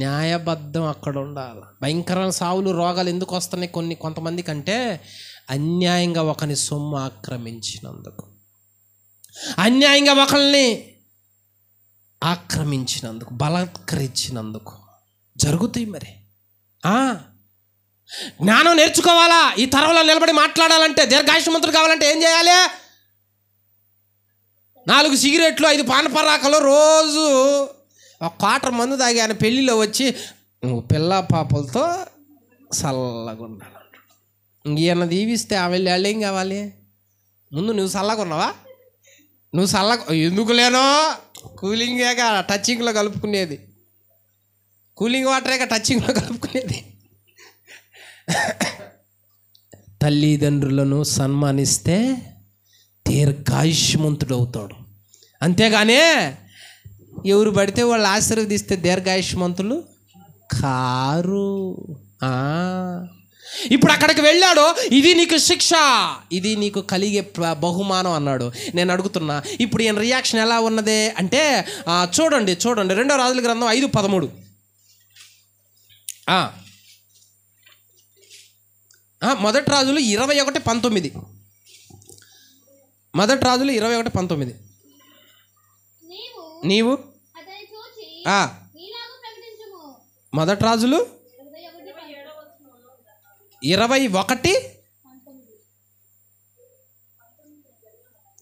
A: న్యాయబద్ధం అక్కడ ఉండాలి. భయంకరమైన సావులు, రోగాలు ఎందుకు వస్తున్నాయి కొంతమంది కంటే అన్యాయంగా ఒకని సొమ్ము ఆక్రమించినందుకు, అన్యాయంగా ఒకరిని ఆక్రమించినందుకు, బలాత్కరించినందుకు జరుగుతాయి. మరి జ్ఞానం నేర్చుకోవాలా? ఈ తరంలో నిలబడి మాట్లాడాలంటే, దీర్ఘాయుష్మంతుడు కావాలంటే ఏం చేయాలి? 4 సిగరెట్లు, 5 పానపరాకలు, రోజు ఒక క్వార్టర్ మందు తాగి ఆయన పెళ్ళిలో వచ్చి నువ్వు పిల్ల పాపలతో చల్లగా ఉండాలంటాడు. ఈయన దీవిస్తే ఆ వెళ్ళి వాళ్ళు ఏం కావాలి? ముందు నువ్వు చల్లగా ఉన్నావా? నువ్వు చల్లగా ఎందుకు లేనో? కూలింగేగా టచింగ్లో కలుపుకునేది, కూలింగ్ వాటరేగా టచింగ్లో కలుపుకునేది. తల్లిదండ్రులను సన్మానిస్తే దీర్ఘాయుష్మంతుడు అవుతాడు. అంతేగానే ఎవరు పడితే వాళ్ళు ఆశీర్వదిస్తే దీర్ఘాయుష్మంతులు కారు. ఇప్పుడు అక్కడికి వెళ్ళాడు, ఇది నీకు శిక్ష, ఇది నీకు కలిగే బహుమానం అన్నాడు. నేను అడుగుతున్నా, ఇప్పుడు ఈయన రియాక్షన్ ఎలా ఉన్నదే అంటే చూడండి 2 రాజుల గ్రంథం 5:13. మొదటి రాజులు 21:19. మొదటి రాజులు 21:19. నీవు మొదటి రాజులు 21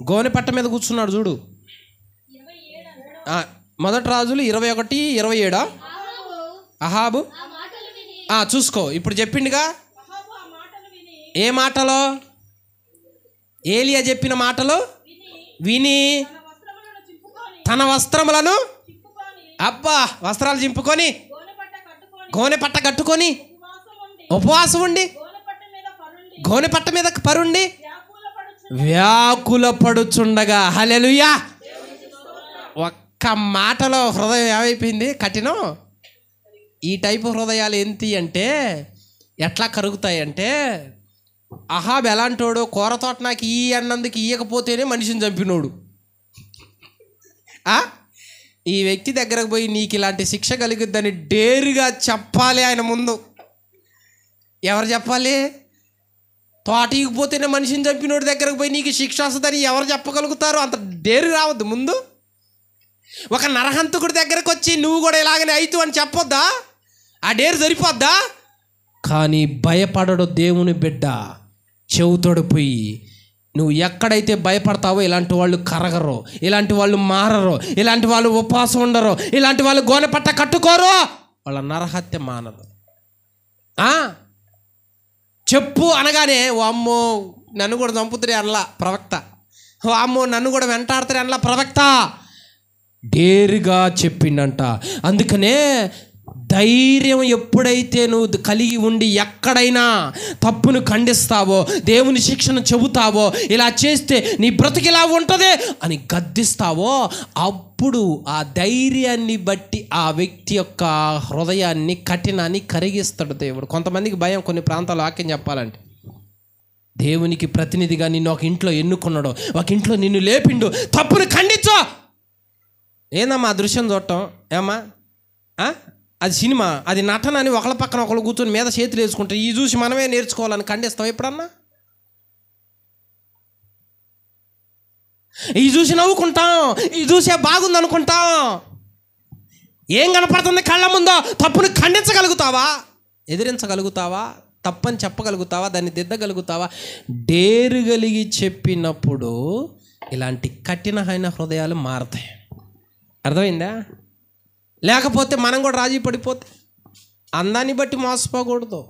A: గోనెపట్ట మీద కూర్చున్నాడు చూడు. మొదటి రాజులు 21:27. అహాబు చూసుకో, ఇప్పుడు చెప్పిండుగా. ఏ మాటలో? ఏలియా చెప్పిన మాటలు విని తన వస్త్రములను వస్త్రాలు చింపుకొని గోనె పట్ట కట్టుకొని ఉపవాసం ఉండి గోనె పట్ట మీద పరుండి వ్యాకుల పడుచుండగా. హల్లెలూయా. ఒక్క మాటలో హృదయం ఏమైపోయింది? కఠినం. ఈ టైపు హృదయాలు ఏంటి అంటే ఎట్లా కరుగుతాయంటే, అహాబ్ ఎలాంటోడు? కూరతోట నాకు ఈ అన్నందుకు ఇయ్యకపోతేనే మనిషిని చంపినోడు. ఈ వ్యక్తి దగ్గరకు పోయి నీకు ఇలాంటి శిక్ష కలుగుద్దని డేరుగా చెప్పాలి ఆయన ముందు. ఎవరు చెప్పాలి? తోట ఇగిపోతేనే మనిషిని చంపినోడి దగ్గరకు పోయి నీకు శిక్ష వస్తుందని ఎవరు చెప్పగలుగుతారు? అంత డేరు రావద్దు ముందు. ఒక నరహంతకుడి దగ్గరకు వచ్చి నువ్వు కూడా ఇలాగనే అయితు అని చెప్పొద్దా? ఆ డేరు సరిపోద్దా? కానీ భయపడడు దేవుని బిడ్డ. చెవుతోడు పోయి నువ్వు ఎక్కడైతే భయపడతావో ఇలాంటి వాళ్ళు కరగరు, ఇలాంటి వాళ్ళు మారరు, ఇలాంటి వాళ్ళు ఉపవాసం ఉండరు, ఇలాంటి వాళ్ళు గోనెపట్ట కట్టుకోరు, వాళ్ళ నరహత్య మానరు. చెప్పు అనగానే వామ్మో నన్ను కూడా చంపుతారే అనలా ప్రవక్త, వామ్మో నన్ను కూడా వెంటాడతారే అనలా ప్రవక్త. డేరుగా చెప్పిండంట. అందుకనే ధైర్యం ఎప్పుడైతే నువ్వు కలిగి ఉండి ఎక్కడైనా తప్పును ఖండిస్తావో, దేవుని శిక్షను చెబుతావో, ఇలా చేస్తే నీ బ్రతికిలా ఉంటుంది అని గద్దిస్తావో, అప్పుడు ఆ ధైర్యాన్ని బట్టి ఆ వ్యక్తి యొక్క హృదయాన్ని, కఠినాన్ని కరిగిస్తాడు దేవుడు. కొంతమందికి భయం, కొన్ని ప్రాంతాల్లో వాక్యం చెప్పాలంటే, దేవునికి ప్రతినిధిగా నిన్ను ఒక ఇంట్లో ఎన్నుకున్నాడు, ఒక ఇంట్లో నిన్ను లేపిండు, తప్పును ఖండించు. ఏందమ్మా ఆ దృశ్యం చూడటం? ఏమ్మా అది సినిమా, అది నటన అని ఒకళ్ళ పక్కన ఒకళ్ళు కూర్చొని మీద చేతులు వేసుకుంటారు. ఈ చూసి మనమే నేర్చుకోవాలని ఖండిస్తాం ఎప్పుడన్నా? ఈ చూసి నవ్వుకుంటాం, ఈ చూసే బాగుంది అనుకుంటాం. ఏం కనపడుతుంది కళ్ళ ముందో? తప్పును ఖండించగలుగుతావా? ఎదిరించగలుగుతావా? తప్పని చెప్పగలుగుతావా? దాన్ని దిద్దగలుగుతావా? డేరు కలిగి చెప్పినప్పుడు ఇలాంటి కఠినమైన హృదయాలు మారతాయి. అర్థమైందా? లేకపోతే మనం కూడా రాజీ పడిపోతే, అందాన్ని బట్టి మోసపోకూడదు.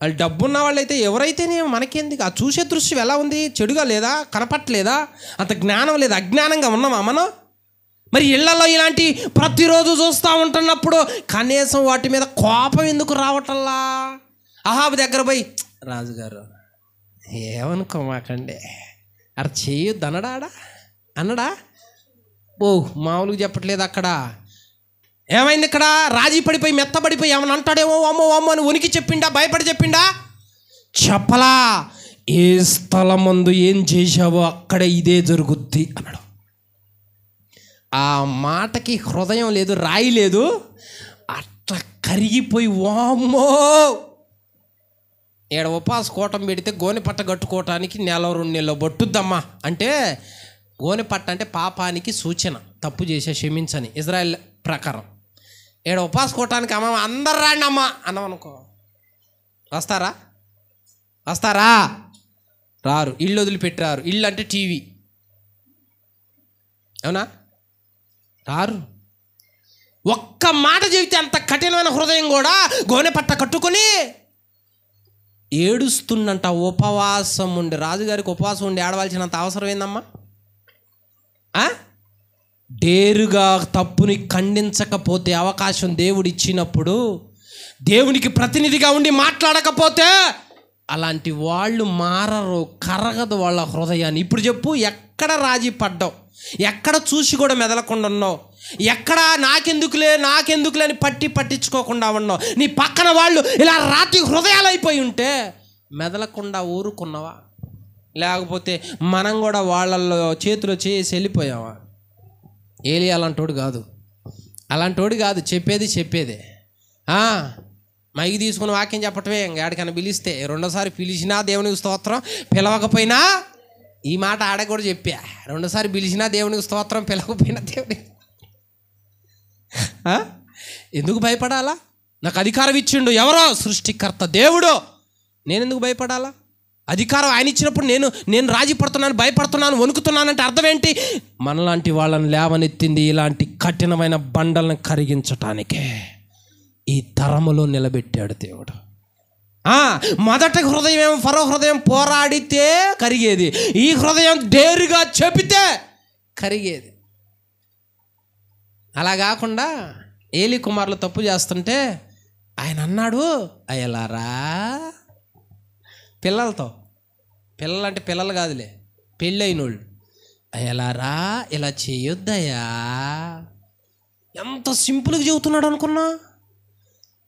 A: వాళ్ళు డబ్బున్న వాళ్ళు అయితే ఎవరైతేనే మనకేందుకు? ఆ చూసే దృశ్యం ఎలా ఉంది? చెడుగా లేదా? కనపట్లేదా? అంత జ్ఞానం లేదా? అజ్ఞానంగా ఉన్నామా మనం? మరి ఇళ్లలో ఇలాంటి ప్రతిరోజు చూస్తూ ఉంటున్నప్పుడు కనీసం వాటి మీద కోపం ఎందుకు రావటంలా? అహాబు దగ్గర పోయి, రాజుగారు ఏమనుకోమాకండి, అక్కడ చేయొద్దు అన్నడా? ఓ మామూలుగా చెప్పట్లేదు. అక్కడ ఏమైంది? ఇక్కడ రాజీ పడిపోయి మెత్తబడిపోయి ఏమని అంటాడేమో, అమ్మో అని ఉనికి చెప్పిండా? భయపడి చెప్పిండా? చెప్పలా. ఏ స్థలం ముందు ఏం చేశావో అక్కడ ఇదే జరుగుద్ది అన్నాడు. ఆ మాటకి హృదయం లేదు, రాయి లేదు, అట్లా కరిగిపోయి వామ్మో. ఏడ ఉపాస కోటం పెడితే గోనె పట్ట కట్టుకోవటానికి 1-2 నెలలు పట్టుద్దమ్మా అంటే, గోనె పట్ట అంటే పాపానికి సూచన, తప్పు చేసే క్షమించని ఇజ్రాయెల్ ప్రకారం. ఏడ ఉపాస కోటానికి అమ్మ అందరు రాండి అమ్మ అన్నామనుకో, వస్తారా? రారు. ఇల్లు వదిలిపెట్టారు. ఇల్లు అంటే టీవీ, అవునా? రారు. ఒక్క మాట చెబితే అంత కఠినమైన హృదయం కూడా గోనె పట్ట కట్టుకొని ఏడుస్తుందంట. ఉపవాసం ఉండి, రాజుగారికి ఉపవాసం ఉండి ఏడవలసినంత అవసరం ఏందమ్మా? డేరుగా తప్పుని ఖండించకపోతే, అవకాశం దేవుడు ఇచ్చినప్పుడు దేవునికి ప్రతినిధిగా ఉండి మాట్లాడకపోతే అలాంటి వాళ్ళు మారరు, కరగదు వాళ్ళ హృదయాన్ని. ఇప్పుడు చెప్పు, ఎక్కడ రాజీ పడ్డావు? ఎక్కడ చూసి కూడా మెదలకుండా ఉన్నావు? ఎక్కడ నాకెందుకులే అని పట్టించుకోకుండా ఉన్నావు? నీ పక్కన వాళ్ళు ఇలా రాతి హృదయాలు అయిపోయి ఉంటే మెదలకుండా ఊరుకున్నావా? లేకపోతే మనం కూడా వాళ్ళల్లో చేతిలో చేసి వెళ్ళిపోయావా? ఏలియా అలాంటోడు కాదు. చెప్పేదే మైకి తీసుకుని వాక్యం చెప్పటమే. ఎక్కడికైనా పిలిస్తే రెండోసారి పిలిచినా దేవునికి స్తోత్రం, పిలవకపోయినా ఈ మాట ఆడ కూడా చెప్పా. రెండోసారి పిలిచినా దేవునికి స్తోత్రం, పిలవకపోయినా దేవునికి. ఎందుకు భయపడాలా? నాకు అధికారం ఇచ్చిండు ఎవరో? సృష్టికర్త దేవుడు. నేను ఎందుకు భయపడాలా? అధికారం ఆయన ఇచ్చినప్పుడు నేను రాజీ పడుతున్నాను, భయపడుతున్నాను, వణుకుతున్నానంటే అర్థం ఏంటి? మనలాంటి వాళ్ళని లేవనెత్తింది ఇలాంటి కఠినమైన బండలను కరిగించటానికే. ఈ తరములో నిలబెట్టాడు దేవుడు. మొదటి హృదయం ఫరో హృదయం పోరాడితే కరిగేది, ఈ హృదయం డేరుగా చెబితే కరిగేది. అలా కాకుండా ఏలి కుమారులు తప్పు చేస్తుంటే ఆయన అన్నాడు, అయ్యలారా, పిల్లలంటే పిల్లలు కాదులే, పెళ్ళైనోళ్ళు, అయ్యలారా ఇలా చేయొద్దయ్యా. ఎంత సింపుల్గా చెబుతున్నాడు అనుకున్నా?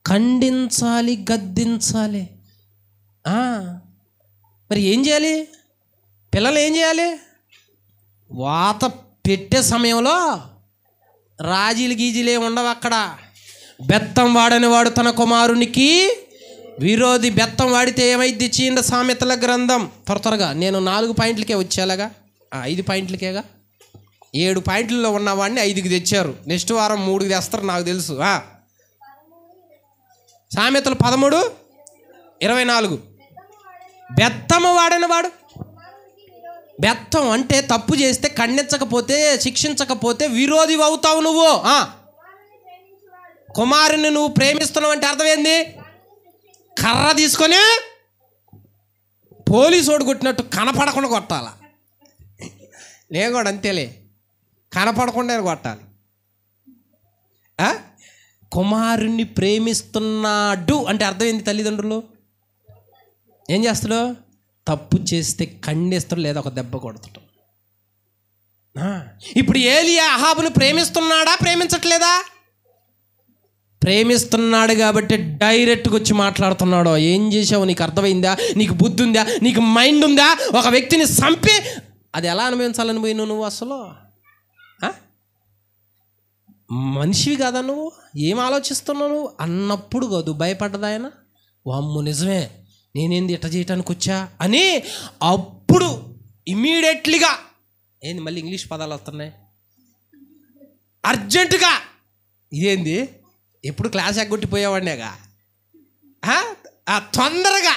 A: ఖండించాలి, గద్దించాలి. మరి ఏం చేయాలి? పిల్లలు ఏం చేయాలి? వాత పెట్టే సమయంలో రాజీలు గీజీలే ఉండవు అక్కడ. బెత్తం వాడని వాడు తన కుమారునికి విరోధి. బెత్తం వాడితే ఏమైద్ది? చీండ సామెతల గ్రంథం. త్వరగా నేను 4 పాయింట్లకే వచ్చేలాగా, 5 పాయింట్లకేగా. 7 పాయింట్లలో ఉన్నవాడిని 5కి తెచ్చారు. నెక్స్ట్ వారం 3కి తెస్తారు నాకు తెలుసు. సామెతలు 13:24. బెత్తము వాడని వాడు. బెత్తం అంటే తప్పు చేస్తే ఖండించకపోతే, శిక్షించకపోతే విరోధి అవుతావు నువ్వు. కుమారుని నువ్వు ప్రేమిస్తున్నావు అంటే అర్థం ఏంది? కర్ర తీసుకొని పోలీసోడు కొట్టినట్టు కనపడకుండా కొట్టాల. నేను కూడా అంతేలే, కనపడకుండా కొట్టాలి. కుమారుణ్ణి ప్రేమిస్తున్నాడు అంటే అర్థం ఏంది? తల్లిదండ్రులు ఏం చేస్తాడు? తప్పు చేస్తే ఖండిస్తాడు, లేదా ఒక దెబ్బ కొడతాడు. ఇప్పుడు ఏలియా అహాబును ప్రేమిస్తున్నాడా, ప్రేమించట్లేదా? ప్రేమిస్తున్నాడు కాబట్టి డైరెక్ట్గా వచ్చి మాట్లాడుతున్నాడు. ఏం చేసావు? నీకు అర్థమైందా? నీకు బుద్ధి ఉందా? నీకు మైండ్ ఉందా? ఒక వ్యక్తిని చంపి అది ఎలా అనుభవించాలని పోయినావు నువ్వు? అసలు మనిషివి కాదా నువ్వు? ఏం ఆలోచిస్తున్నావు నువ్వు అన్నప్పుడు కాదు భయపడ్డది ఆయన. వామ్ము నిజమే, నేనేంది ఇట్ట చేయటానికి వచ్చా అని అప్పుడు ఇమ్మీడియట్లీగా ఏంది, మళ్ళీ ఇంగ్లీష్ పదాలు వస్తున్నాయి, అర్జెంటుగా ఇదేంది, ఎప్పుడు క్లాస్ ఎగ్గొట్టిపోయేవాడినేగా, తొందరగా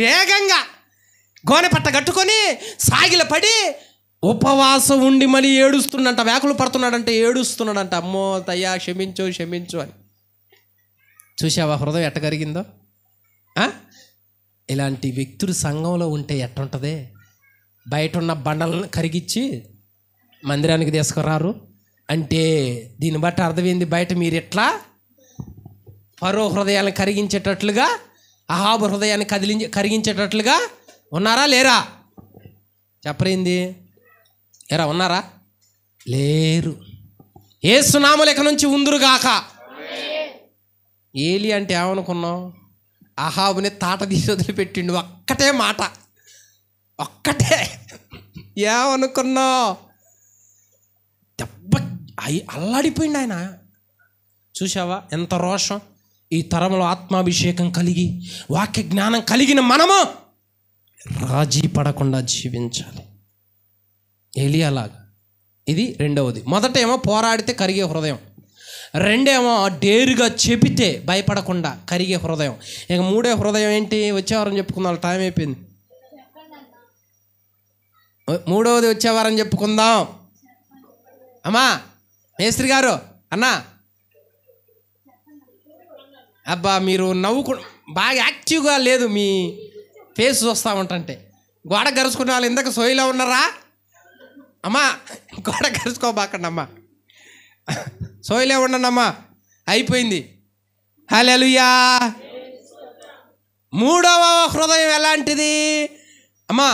A: వేగంగా గోనె పట్ట కట్టుకొని సాగిల పడి ఉపవాసం ఉండి మళ్ళీ ఏడుస్తున్నంట, వేకులు పడుతున్నాడంటే ఏడుస్తున్నాడంట. అమ్మో తయ్యా క్షమించు అని. చూసావా హృదయం ఎట్ట కరిగిందో? ఇలాంటి వ్యక్తులు సంఘంలో ఉంటే ఎట్టుంటుంది? బయట ఉన్న బండలను కరిగించి మందిరానికి తీసుకురారు, అంటే దీన్ని బట్టి అర్థమైంది, బయట మీరు ఎట్లా ఫరో హృదయాన్ని కరిగించేటట్లుగా, అహాబు హృదయాన్ని కరిగించేటట్లుగా ఉన్నారా లేరా? చెప్పరేంది? ఎరా ఉన్నారా? లేరు. యేసు నామమున ఇక నుంచి ఉందురుగాక. ఏలి అంటే ఏమనుకున్నావు? అహాబుని తాట తీసి వదిలిపెట్టిండు. ఒక్కటే మాట, ఒక్కటే. ఏమనుకున్నావు? దెబ్బ అల్లాడిపోయింది ఆయన. చూసావా ఎంత రోషం? ఈ తరంలో ఆత్మాభిషేకం కలిగి వాక్య జ్ఞానం కలిగిన మనము రాజీ పడకుండా జీవించాలి. ఏలియాలాగా. ఇది రెండవది. మొదటేమో పోరాడితే కరిగే హృదయం, రెండేమో డేరుగా చెబితే భయపడకుండా కరిగే హృదయం. ఇక మూడో హృదయం ఏంటి? వచ్చేవారని చెప్పుకుందాం, టైం అయిపోయింది. మూడవది వచ్చేవారని చెప్పుకుందాం. అమ్మా మేస్త్రి గారు, అన్నా, అబ్బా మీరు నవ్వుకు బాగా యాక్టివ్గా లేదు, మీ ఫేస్ చూస్తూ ఉంటుంటే. గోడ గరుచుకునే వాళ్ళు ఇందాక సోయిలో ఉన్నారా? అమ్మా గోడ గరుచుకోబాకండి అమ్మా, సోయిలే ఉండండి అమ్మా, అయిపోయింది. హల్లెలూయా. మూడవ హృదయం ఎలాంటిది? అమ్మా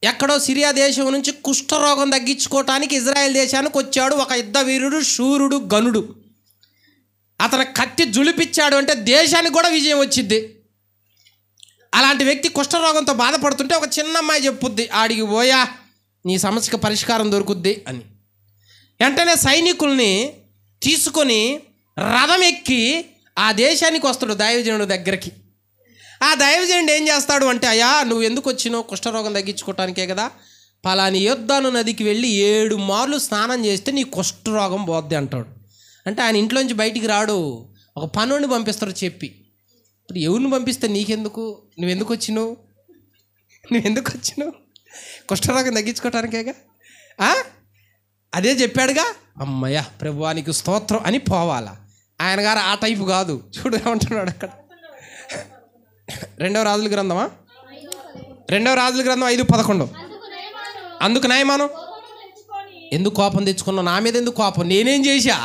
A: ఎక్కడో సిరియా దేశం నుంచి కుష్ఠరోగం తగ్గించుకోవటానికి ఇజ్రాయెల్ దేశానికి వచ్చాడు ఒక యుద్ధ వీరుడు, శూరుడు, గనుడు. అతను కత్తి జులిపిచ్చాడు అంటే దేశానికి కూడా విజయం వచ్చిద్ది. అలాంటి వ్యక్తి కుష్ఠరోగంతో బాధపడుతుంటే ఒక చిన్న అమ్మాయి చెప్పుద్ది, ఆడికి పోయా నీ సమస్యకు పరిష్కారం దొరుకుద్ది అని. వెంటనే సైనికుల్ని తీసుకొని రథం ఎక్కి ఆ దేశానికి వస్తాడు దైవజనుడు దగ్గరికి. ఆ దైవజనుడు ఏం చేస్తాడు అంటే, అయ్యా నువ్వు ఎందుకు వచ్చినావు? కుష్ఠరోగం తగ్గించుకోవటానికే కదా. పలాని యోర్దాను నదికి వెళ్ళి 7 మార్లు స్నానం చేస్తే నీ కుష్ఠరోగం పోద్ది అంటాడు. అంటే ఆయన ఇంట్లోంచి బయటికి రాడు, ఒక పనుని పంపిస్తాడు చెప్పి. ఇప్పుడు ఎవరిని పంపిస్తే నీకెందుకు? నువ్వెందుకు వచ్చినావు? కుష్ఠరోగం తగ్గించుకోవటానికేగా. అదే చెప్పాడుగా. అమ్మయ్య ప్రభువానికి స్తోత్రం అని పోవాలా. ఆయన గారు ఆ టైపు కాదు. చూడు ఏమంటున్నాడు అక్కడ. 2వ రాజుల గ్రంథమా? 2వ రాజుల గ్రంథం 5:11. అందుకు నయమాను ఎందుకు కోపం తెచ్చుకున్నావు? నా మీద ఎందుకు కోపం? నేనేం చేశా?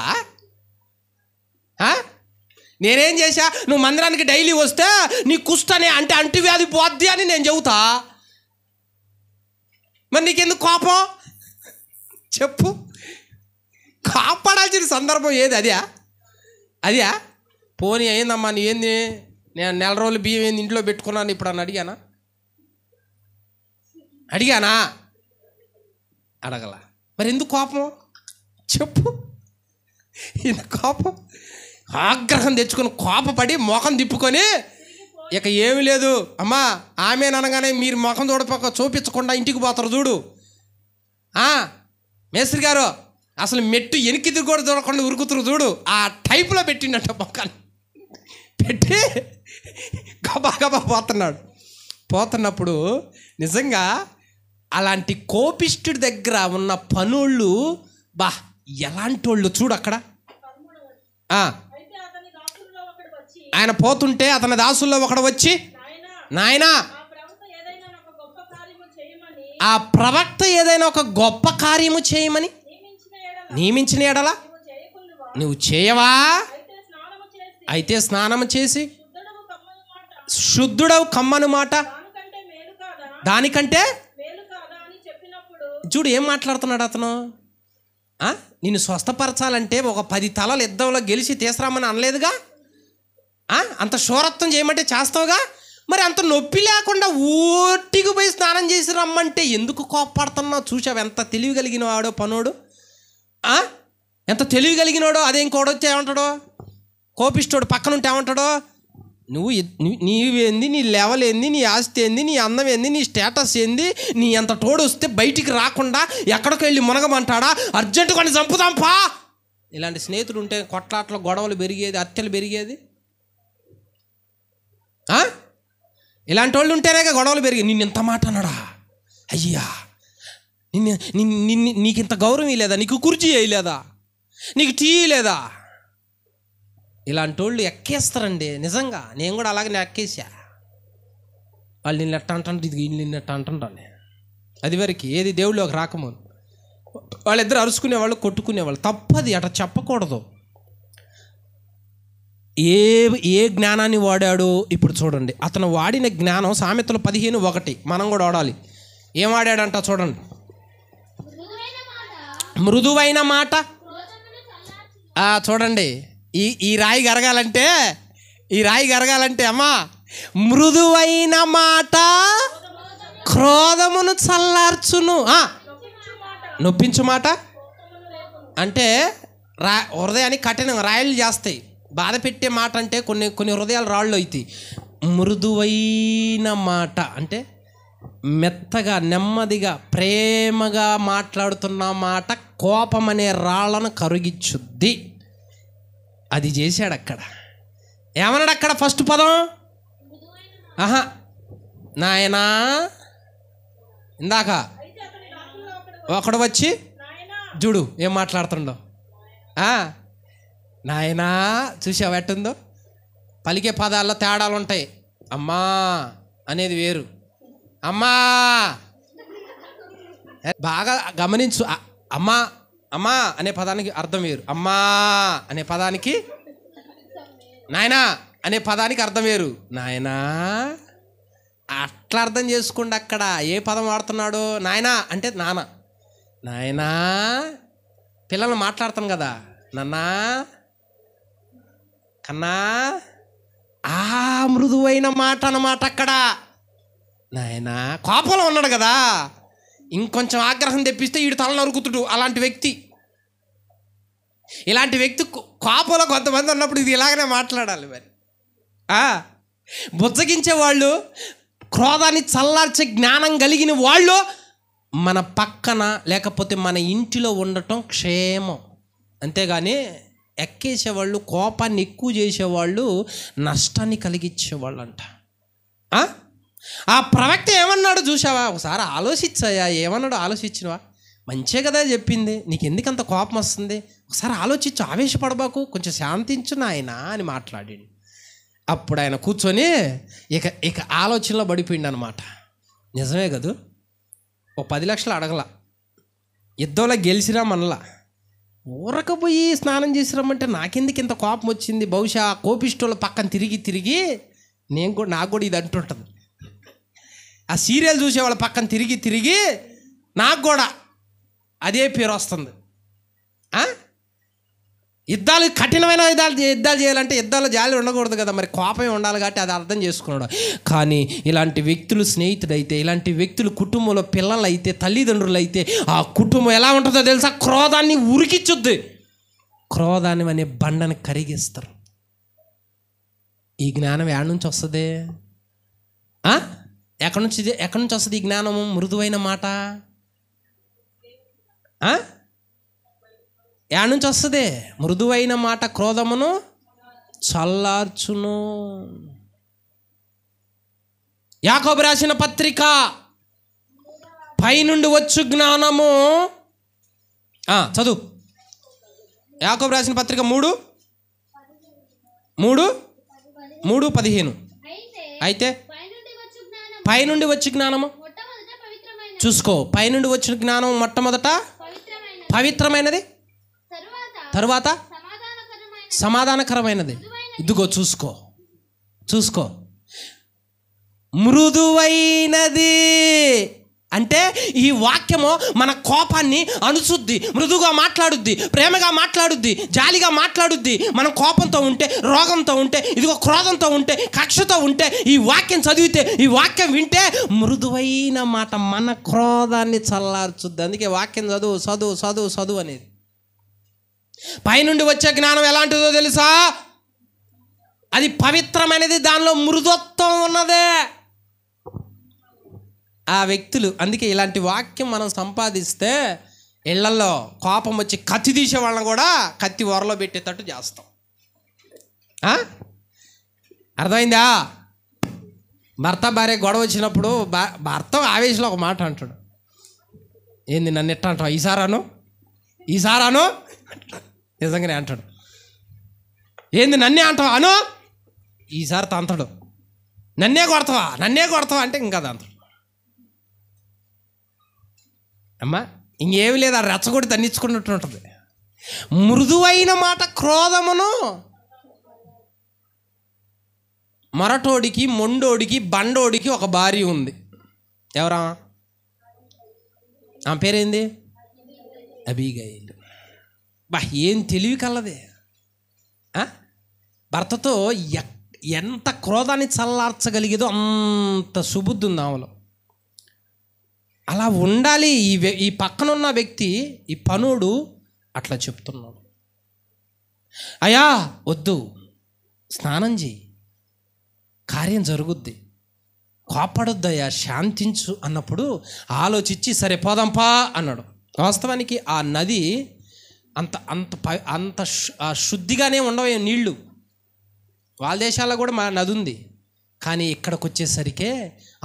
A: నువ్వు మందిరానికి డైలీ వస్తే నీ కుష్ఠనే అంటే అంటువ్యాధి పోద్ది అని నేను చెబుతా. మరి నీకెందుకు కోపం చెప్పు? కాపాడాల్సిన సందర్భం ఏది? అదే పోనీ అయిందమ్మా, నీ ఏంది? నేను 4 రోజులు బియ్యం ఏంది ఇంట్లో పెట్టుకున్నాను ఇప్పుడు అని అడిగానా? అడగల. మరి ఎందుకు కోపం చెప్పు? ఎందుకు కోపం? ఆగ్రహం తెచ్చుకొని కోపపడి మొఖం తిప్పుకొని ఇక ఏమీ లేదు అమ్మా ఆమె అనగానే మీరు మొఖం చూపించకుండా ఇంటికి పోతారు చూడు. మేస్త్రి గారు అసలు మెట్టు ఎనికిది కూడా చూడకుండా ఉరుకుతురు చూడు. ఆ టైపులో పెట్టిండట మొఖాన్ని పెట్టి గబా పోతున్నప్పుడు నిజంగా అలాంటి కోపిష్ఠుడి దగ్గర ఉన్న పనుళ్ళు ఎలాంటి వాళ్ళు చూడు అక్కడ. ఆయన పోతుంటే అతని దాసుల్లో ఒకడు వచ్చి, నాయనా ఆ ప్రవక్త ఏదైనా ఒక గొప్ప కార్యము చేయమని నియమించిన ఎడల నువ్వు చేయవా? అయితే స్నానము చేసి శుద్ధుడవు కమ్మను మాట దానికంటే చూడు ఏం మాట్లాడుతున్నాడు అతను. నిన్ను స్వస్థపరచాలంటే ఒక 10 తలలు యుద్ధంలో గెలిచి తీసుకురామని అనలేదుగా. అంత శూరత్వం చేయమంటే చేస్తావుగా. మరి అంత నొప్పి లేకుండా ఊటికి పోయి స్నానం చేసి రమ్మంటే ఎందుకు కోప్పడుతున్నావు? చూసావు ఎంత తెలివి కలిగిన వాడో పనోడు, ఎంత తెలివి కలిగినాడో. అదే ఇంకోడొచ్చి ఏమంటాడో, కోపిష్టోడు పక్కన ఉంటే ఏమంటాడో, నీవేంది, నీ లెవెల్ ఏంది, నీ ఆస్తి ఏంది, నీ అందం ఏంది, నీ స్టేటస్ ఏంది, నీ ఎంత తోడు వస్తే బయటికి రాకుండా ఎక్కడికి వెళ్ళి మునగమంటాడా? అర్జెంటు కొన్ని చంపుదాంపా. ఇలాంటి స్నేహితుడు ఉంటే కొట్లాట్లో గొడవలు పెరిగేది, హత్యలు పెరిగేది. ఇలాంటి వాళ్ళు ఉంటేనే గొడవలు పెరిగేది. నిన్ను ఎంత మాట అన్నాడా? అయ్యా నీకు ఇంత గౌరవం ఇవ్వలేదా? నీకు కుర్చీ వేయలేదా? నీకు టీ లేదా? ఇలాంటి వాళ్ళు ఎక్కేస్తారండి నిజంగా. నేను కూడా అలాగే ఎక్కేసా. వాళ్ళు నిన్ను ఎట్ట అంటాను, ఇది నిన్ను ఎట్ట అంటుంటాను. అది వరకు ఏది దేవుళ్ళోకి రాకము వాళ్ళిద్దరు అరుచుకునేవాళ్ళు, కొట్టుకునేవాళ్ళు. తప్పది, అట్లా చెప్పకూడదు. ఏ జ్ఞానాన్ని వాడాడో ఇప్పుడు చూడండి. అతను వాడిన జ్ఞానం సామెతలు 15:1 మనం కూడా వాడాలి. ఏం వాడాడంట చూడండి. మృదువైన మాట. చూడండి, ఈ రాయి గరగాలంటే అమ్మా, మృదువైన మాట క్రోధమును చల్లార్చును. నొప్పించు మాట అంటే హృదయాన్ని కఠినం రాయలు చేస్తాయి. బాధ పెట్టే మాట అంటే కొన్ని హృదయాలు రాళ్ళు అవుతాయి. మృదువైన మాట అంటే మెత్తగా, నెమ్మదిగా, ప్రేమగా మాట్లాడుతున్న మాట కోపం అనే రాళ్ళను కరిగిచ్చుద్ది. అది చేశాడు అక్కడ. ఏమన్నాడు అక్కడ ఫస్ట్ పదం? నాయనా. ఇందాక ఒకడు వచ్చి చూడు ఏం మాట్లాడుతుండో. నాయనా, చూసావు ఎట్టుందో? పలికే పదాల్లో తేడాలు ఉంటాయి. అమ్మా అనేది వేరు, అమ్మా బాగా గమనించు. అమ్మా అమ్మా అనే పదానికి అర్థం వేరు, అమ్మా అనే పదానికి, నాయనా అనే పదానికి అర్థం వేరు. నాయనా అట్లా అర్థం చేసుకోండి. అక్కడ ఏ పదం వాడుతున్నాడు? నాయనా అంటే నాన్న. నాయనా పిల్లలు మాట్లాడతాం కదా, నాన్నా, కన్నా, మృదువైన మాట అన్నమాట అక్కడ. నాయనా కోపంలో ఉన్నాడు కదా, ఇంకొంచెం ఆగ్రహం తెప్పిస్తే వీడు తల నరుకుతుడు. అలాంటి వ్యక్తి, ఇలాంటి వ్యక్తి కోపంలో కొంతమంది ఉన్నప్పుడు ఇది ఇలాగనే మాట్లాడాలి. మరి బుజ్జగించే వాళ్ళు, క్రోధాన్ని చల్లార్చే జ్ఞానం కలిగిన వాళ్ళు మన పక్కన లేకపోతే మన ఇంటిలో ఉండటం క్షేమం. అంతేగాని ఎక్కేసేవాళ్ళు, కోపాన్ని ఎక్కువ చేసేవాళ్ళు నష్టాన్ని కలిగించేవాళ్ళు అంట. ఆ ప్రవక్త ఏమన్నాడు చూసావా? ఒకసారి ఆలోచించాయా? ఏమన్నాడు? ఆలోచించినవా? మంచే కదా చెప్పింది, నీకు ఎందుకంత కోపం వస్తుంది? ఒకసారి ఆలోచించు, ఆవేశపడబాకు, కొంచెం శాంతించు నాయనా అని మాట్లాడాడు. అప్పుడు ఆయన కూర్చొని ఇక ఆలోచనలో పడిపోయింది అనమాట. నిజమే కదూ, ఓ 10 లక్షలు అడగల, యుద్ధంలో గెలిచిరా మనలా, ఊరకపోయి స్నానం చేసిరమ్మంటే నాకెందుకు ఇంత కోపం వచ్చింది? బహుశా కోపిష్టోళ్ళ పక్కన తిరిగి నాకు కూడా ఇది అంటుంటుంది. ఆ సీరియల్ చూసేవాళ్ళ పక్కన తిరిగి నాకు కూడా అదే పేరు వస్తుంది. యుద్ధాలు, కఠినమైన యుద్ధాలు చేయాలంటే యుద్ధాల్లో జాలి ఉండకూడదు కదా, మరి కోపమే ఉండాలి కాబట్టి అది అర్థం చేసుకున్నాడు. కానీ ఇలాంటి వ్యక్తులు స్నేహితుడైతే, ఇలాంటి వ్యక్తులు కుటుంబంలో పిల్లలు అయితే, తల్లిదండ్రులు అయితే, ఆ కుటుంబం ఎలా ఉంటుందో తెలుసా? క్రోధాన్ని ఉరికిచ్చుద్ది, క్రోధాన్ని అనే బండని కరిగిస్తారు. ఈ జ్ఞానం ఎక్కడి నుంచి వస్తుంది? ఎక్కడి నుంచి వస్తుంది ఈ జ్ఞానము? మృదువైన మాట ఎక్కడి నుంచి వస్తుంది? మృదువైన మాట క్రోధమును చల్లార్చును. యాకోబు రాసిన పత్రిక పైనుండి వచ్చు జ్ఞానము. చదువు. యాకోబు రాసిన పత్రిక 3:15. అయితే పైనుండి వచ్చి జ్ఞానము చూసుకో. పైనుండి వచ్చిన జ్ఞానం మొట్టమొదట పవిత్రమైనది, తరువాత సమాధానకరమైనది. ఇదిగో చూసుకో మృదువైనది అంటే ఈ వాక్యము మన కోపాన్ని అణుచుద్ది, మృదువుగా మాట్లాడుద్ది, ప్రేమగా మాట్లాడుద్ది, జాలిగా మాట్లాడుద్ది. మనం కోపంతో ఉంటే, రోగంతో ఉంటే, ఇదిగో క్రోధంతో ఉంటే, కక్షతో ఉంటే ఈ వాక్యం చదివితే, ఈ వాక్యం వింటే మృదువైన మాట మన క్రోధాన్ని చల్లార్చుద్ది. అందుకే వాక్యం చదువు అనేది. పైనుండి వచ్చే జ్ఞానం ఎలాంటిదో తెలుసా? అది పవిత్రమైనది, దానిలో మృదుత్వం ఉన్నదే. ఆ వ్యక్తులు, అందుకే ఇలాంటి వాక్యం మనం సంపాదిస్తే ఇళ్లలో కోపం వచ్చి కత్తి తీసే వాళ్ళని కూడా కత్తి వరలో పెట్టేటట్టు చేస్తాం. అర్థమైందా? భర్త భార్య గొడవ వచ్చినప్పుడు భర్త ఆవేశంలో ఒక మాట అంటాడు, ఏంది నన్ను ఎట్లా అంటావు, ఈసారాను నిజంగానే అంటాడు. ఏంది నన్నే అంటావా అను, ఈసారి తంతడు. నన్నే కొడతావా అంటే ఇంకా అంటాడు. అమ్మా ఇంకేమి లేదు, ఆ రెచ్చగొడి తన్నించుకున్నట్టు ఉంటుంది. మృదువైన మాట క్రోధమును. మొరటోడికి, మొండోడికి, బండోడికి ఒక భార్య ఉంది. ఎవరా? ఆ పేరేంది? అబీగయీలు. బా, ఏం తెలివి కలదే. భర్తతో ఎంత క్రోధాన్ని చల్లార్చగలిగేదో అంత సుబుద్ధి ఉంది ఆమెలో. అలా ఉండాలి. ఈ పక్కనున్న వ్యక్తి, ఈ పనుడు అట్లా చెప్తున్నాడు, అయ్యా వద్దు, స్నానం చేయి, కార్యం జరుగుద్ది, కోపడొద్దయ్యా, శాంతించు అన్నప్పుడు ఆలోచించి సరే పోదాంపా అన్నాడు. వాస్తవానికి ఆ నది అంత అంత అంత శుద్ధిగానే ఉండవు నీళ్లు. వాళ్ళ దేశాల్లో కూడా మా నది ఉంది, కానీ ఇక్కడికి వచ్చేసరికే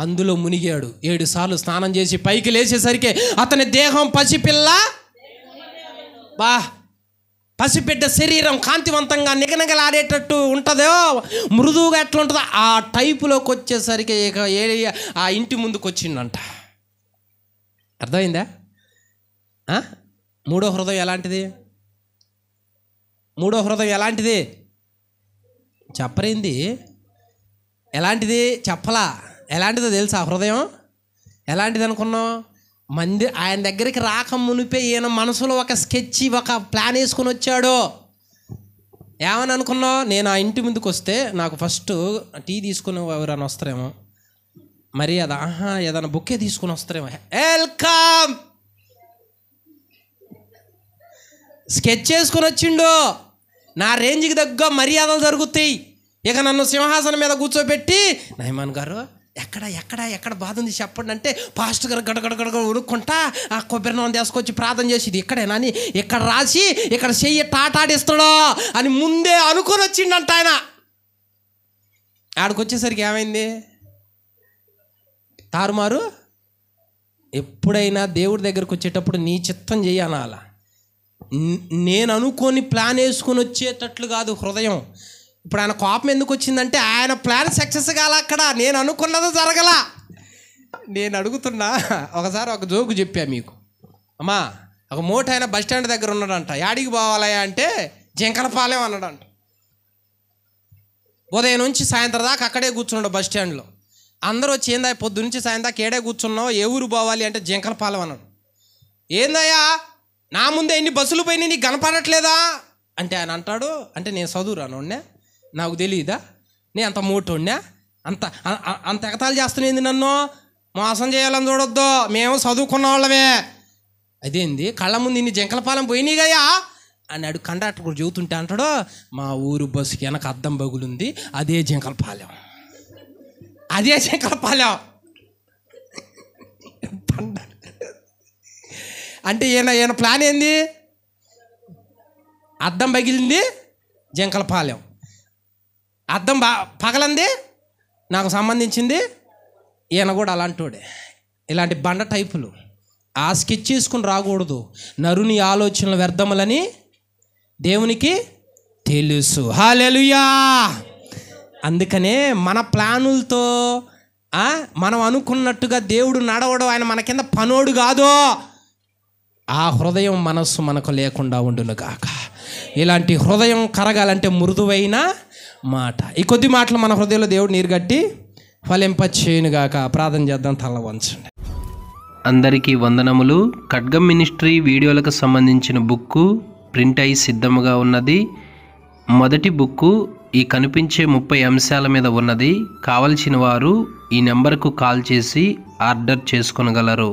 A: అందులో మునిగాడు. 7 సార్లు స్నానం చేసి పైకి లేచేసరికి అతని దేహం పసిపిల్ల, బా పసిబిడ్డ శరీరం కాంతివంతంగా నిగనగలాడేటట్టు ఉంటుందో, మృదువుగా ఎట్లా ఉంటుందో ఆ టైపులోకి వచ్చేసరికి ఇక ఆ ఇంటి ముందుకు వచ్చిండంట. అర్థమైందా? మూడో హృదయం ఎలాంటిది? మూడో హృదయం ఎలాంటిది చెప్పరేంది? ఎలాంటిది చెప్పలా? ఎలాంటిదో తెలుసా? హృదయం ఎలాంటిది అనుకున్నావు? ఆయన దగ్గరికి రాక మునిపే ఈయన మనసులో ఒక స్కెచ్, ఒక ప్లాన్ వేసుకొని వచ్చాడు. ఏమని అనుకున్నావు? నేను ఆ ఇంటి ముందుకు వస్తే నాకు ఫస్ట్ టీ తీసుకుని ఎవరైనా వస్తారేమో, మరి ఏదైనా బుక్కే తీసుకుని వస్తారేమో, వెల్కమ్ స్కెచ్ వేసుకొని వచ్చిండు. నా రేంజ్కి తగ్గ మర్యాదలు జరుగుతాయి. ఇక నన్ను సింహాసనం మీద కూర్చోబెట్టి, నయమాన్ గారు ఎక్కడ ఎక్కడ ఎక్కడ బాధ ఉంది చెప్పండి అంటే, పాస్టర్ గారు గడగడగడ ఉడుక్కుంటా ఆ కొబ్బరి నూనె తీసుకొచ్చి ప్రార్థన చేసి, ఇది ఇక్కడేనా అని ఇక్కడ రాసి ఇక్కడ చెయ్యి టాటాడిస్తాడో అని ముందే అనుకొని వచ్చిండంట ఆయన. ఆడికి వచ్చేసరికి ఏమైంది? తారుమారు. ఎప్పుడైనా దేవుడి దగ్గరకు వచ్చేటప్పుడు నీ చిత్తం చెయ్యాల. నేను అనుకొని ప్లాన్ వేసుకొని వచ్చేటట్లు కాదు హృదయం. ఇప్పుడు ఆయన కోపం ఎందుకు వచ్చిందంటే ఆయన ప్లాన్ సక్సెస్ కాల, అక్కడ నేను అనుకున్నది జరగల. నేను అడుగుతున్నా, ఒకసారి ఒక జోకు చెప్పా మీకు. అమ్మా, ఒక మోట ఆయన బస్ స్టాండ్ దగ్గర ఉన్నాడంట. యాడికి పోవాలయా అంటే జంకలపాలెం అన్నాడంట. ఉదయం నుంచి సాయంత్రం దాకా అక్కడే కూర్చున్నాడు బస్ స్టాండ్లో. అందరూ వచ్చి, ఏందా పొద్దు నుంచి సాయంత్రం దాకా ఏడే కూర్చున్నావు, ఏ ఊరు పోవాలి అంటే జంకలపాలెం అన్నాడు. ఏందయ్యా నా ముందే ఎన్ని బస్సులు పోయినాయి నీకు కనపడట్లేదా అంటే ఆయన అంటాడు, అంటే నేను చదువురానోడ్నే, నాకు తెలియదా, నేను అంత మోటోడ్నా, అంత ఎగతాలు చేస్తున్నాయింది, నన్ను మోసం చేయాలని చూడొద్దు, మేము చదువుకున్న వాళ్ళమే. అదేంది కళ్ళ ముందు ఇన్ని జంకలపాలెం పోయినాయిగా అన్నాడు. కండక్టర్ కూడా చెబుతుంటే అంటాడు, మా ఊరు బస్సుకి వెనక అద్దం బగులుంది, అదే జంకలపాలెం, అదే జంకలపాలెం అంటే ఈయన ప్లాన్ ఏంది? అద్దం పగిలింది జంకలపాలెం, అద్దం పగలంది నాకు సంబంధించింది. ఈయన కూడా అలాంటోడే. ఇలాంటి బండ టైపులు ఆ స్కెచ్ చేసుకుని రాకూడదు. నరుని ఆలోచనలు వ్యర్థములని దేవునికి తెలుసు. హల్లెలూయా. అందుకనే మన ప్లానులతో మనం అనుకున్నట్టుగా దేవుడు నడవడం, ఆయన మన కింద పనోడు కాదు. ఆ హృదయం మనస్సు మనకు లేకుండా ఉండును గాక. ఇలాంటి హృదయం కరగాలంటే మృదువైన మాట. ఈ కొద్ది మాటలు మన హృదయంలో దేవుడు నీరు కట్టి ఫలింపచేయునుగాక. ప్రార్థన చేద్దాం, తల వంచండి.
B: అందరికీ వందనములు. ఖడ్గం మినిస్ట్రీ వీడియోలకు సంబంధించిన బుక్కు ప్రింట్ అయి సిద్ధముగా ఉన్నది. మొదటి బుక్కు ఈ కనిపించే 30 అంశాల మీద ఉన్నది. కావలసిన వారు ఈ నెంబర్కు కాల్ చేసి ఆర్డర్ చేసుకొనగలరు.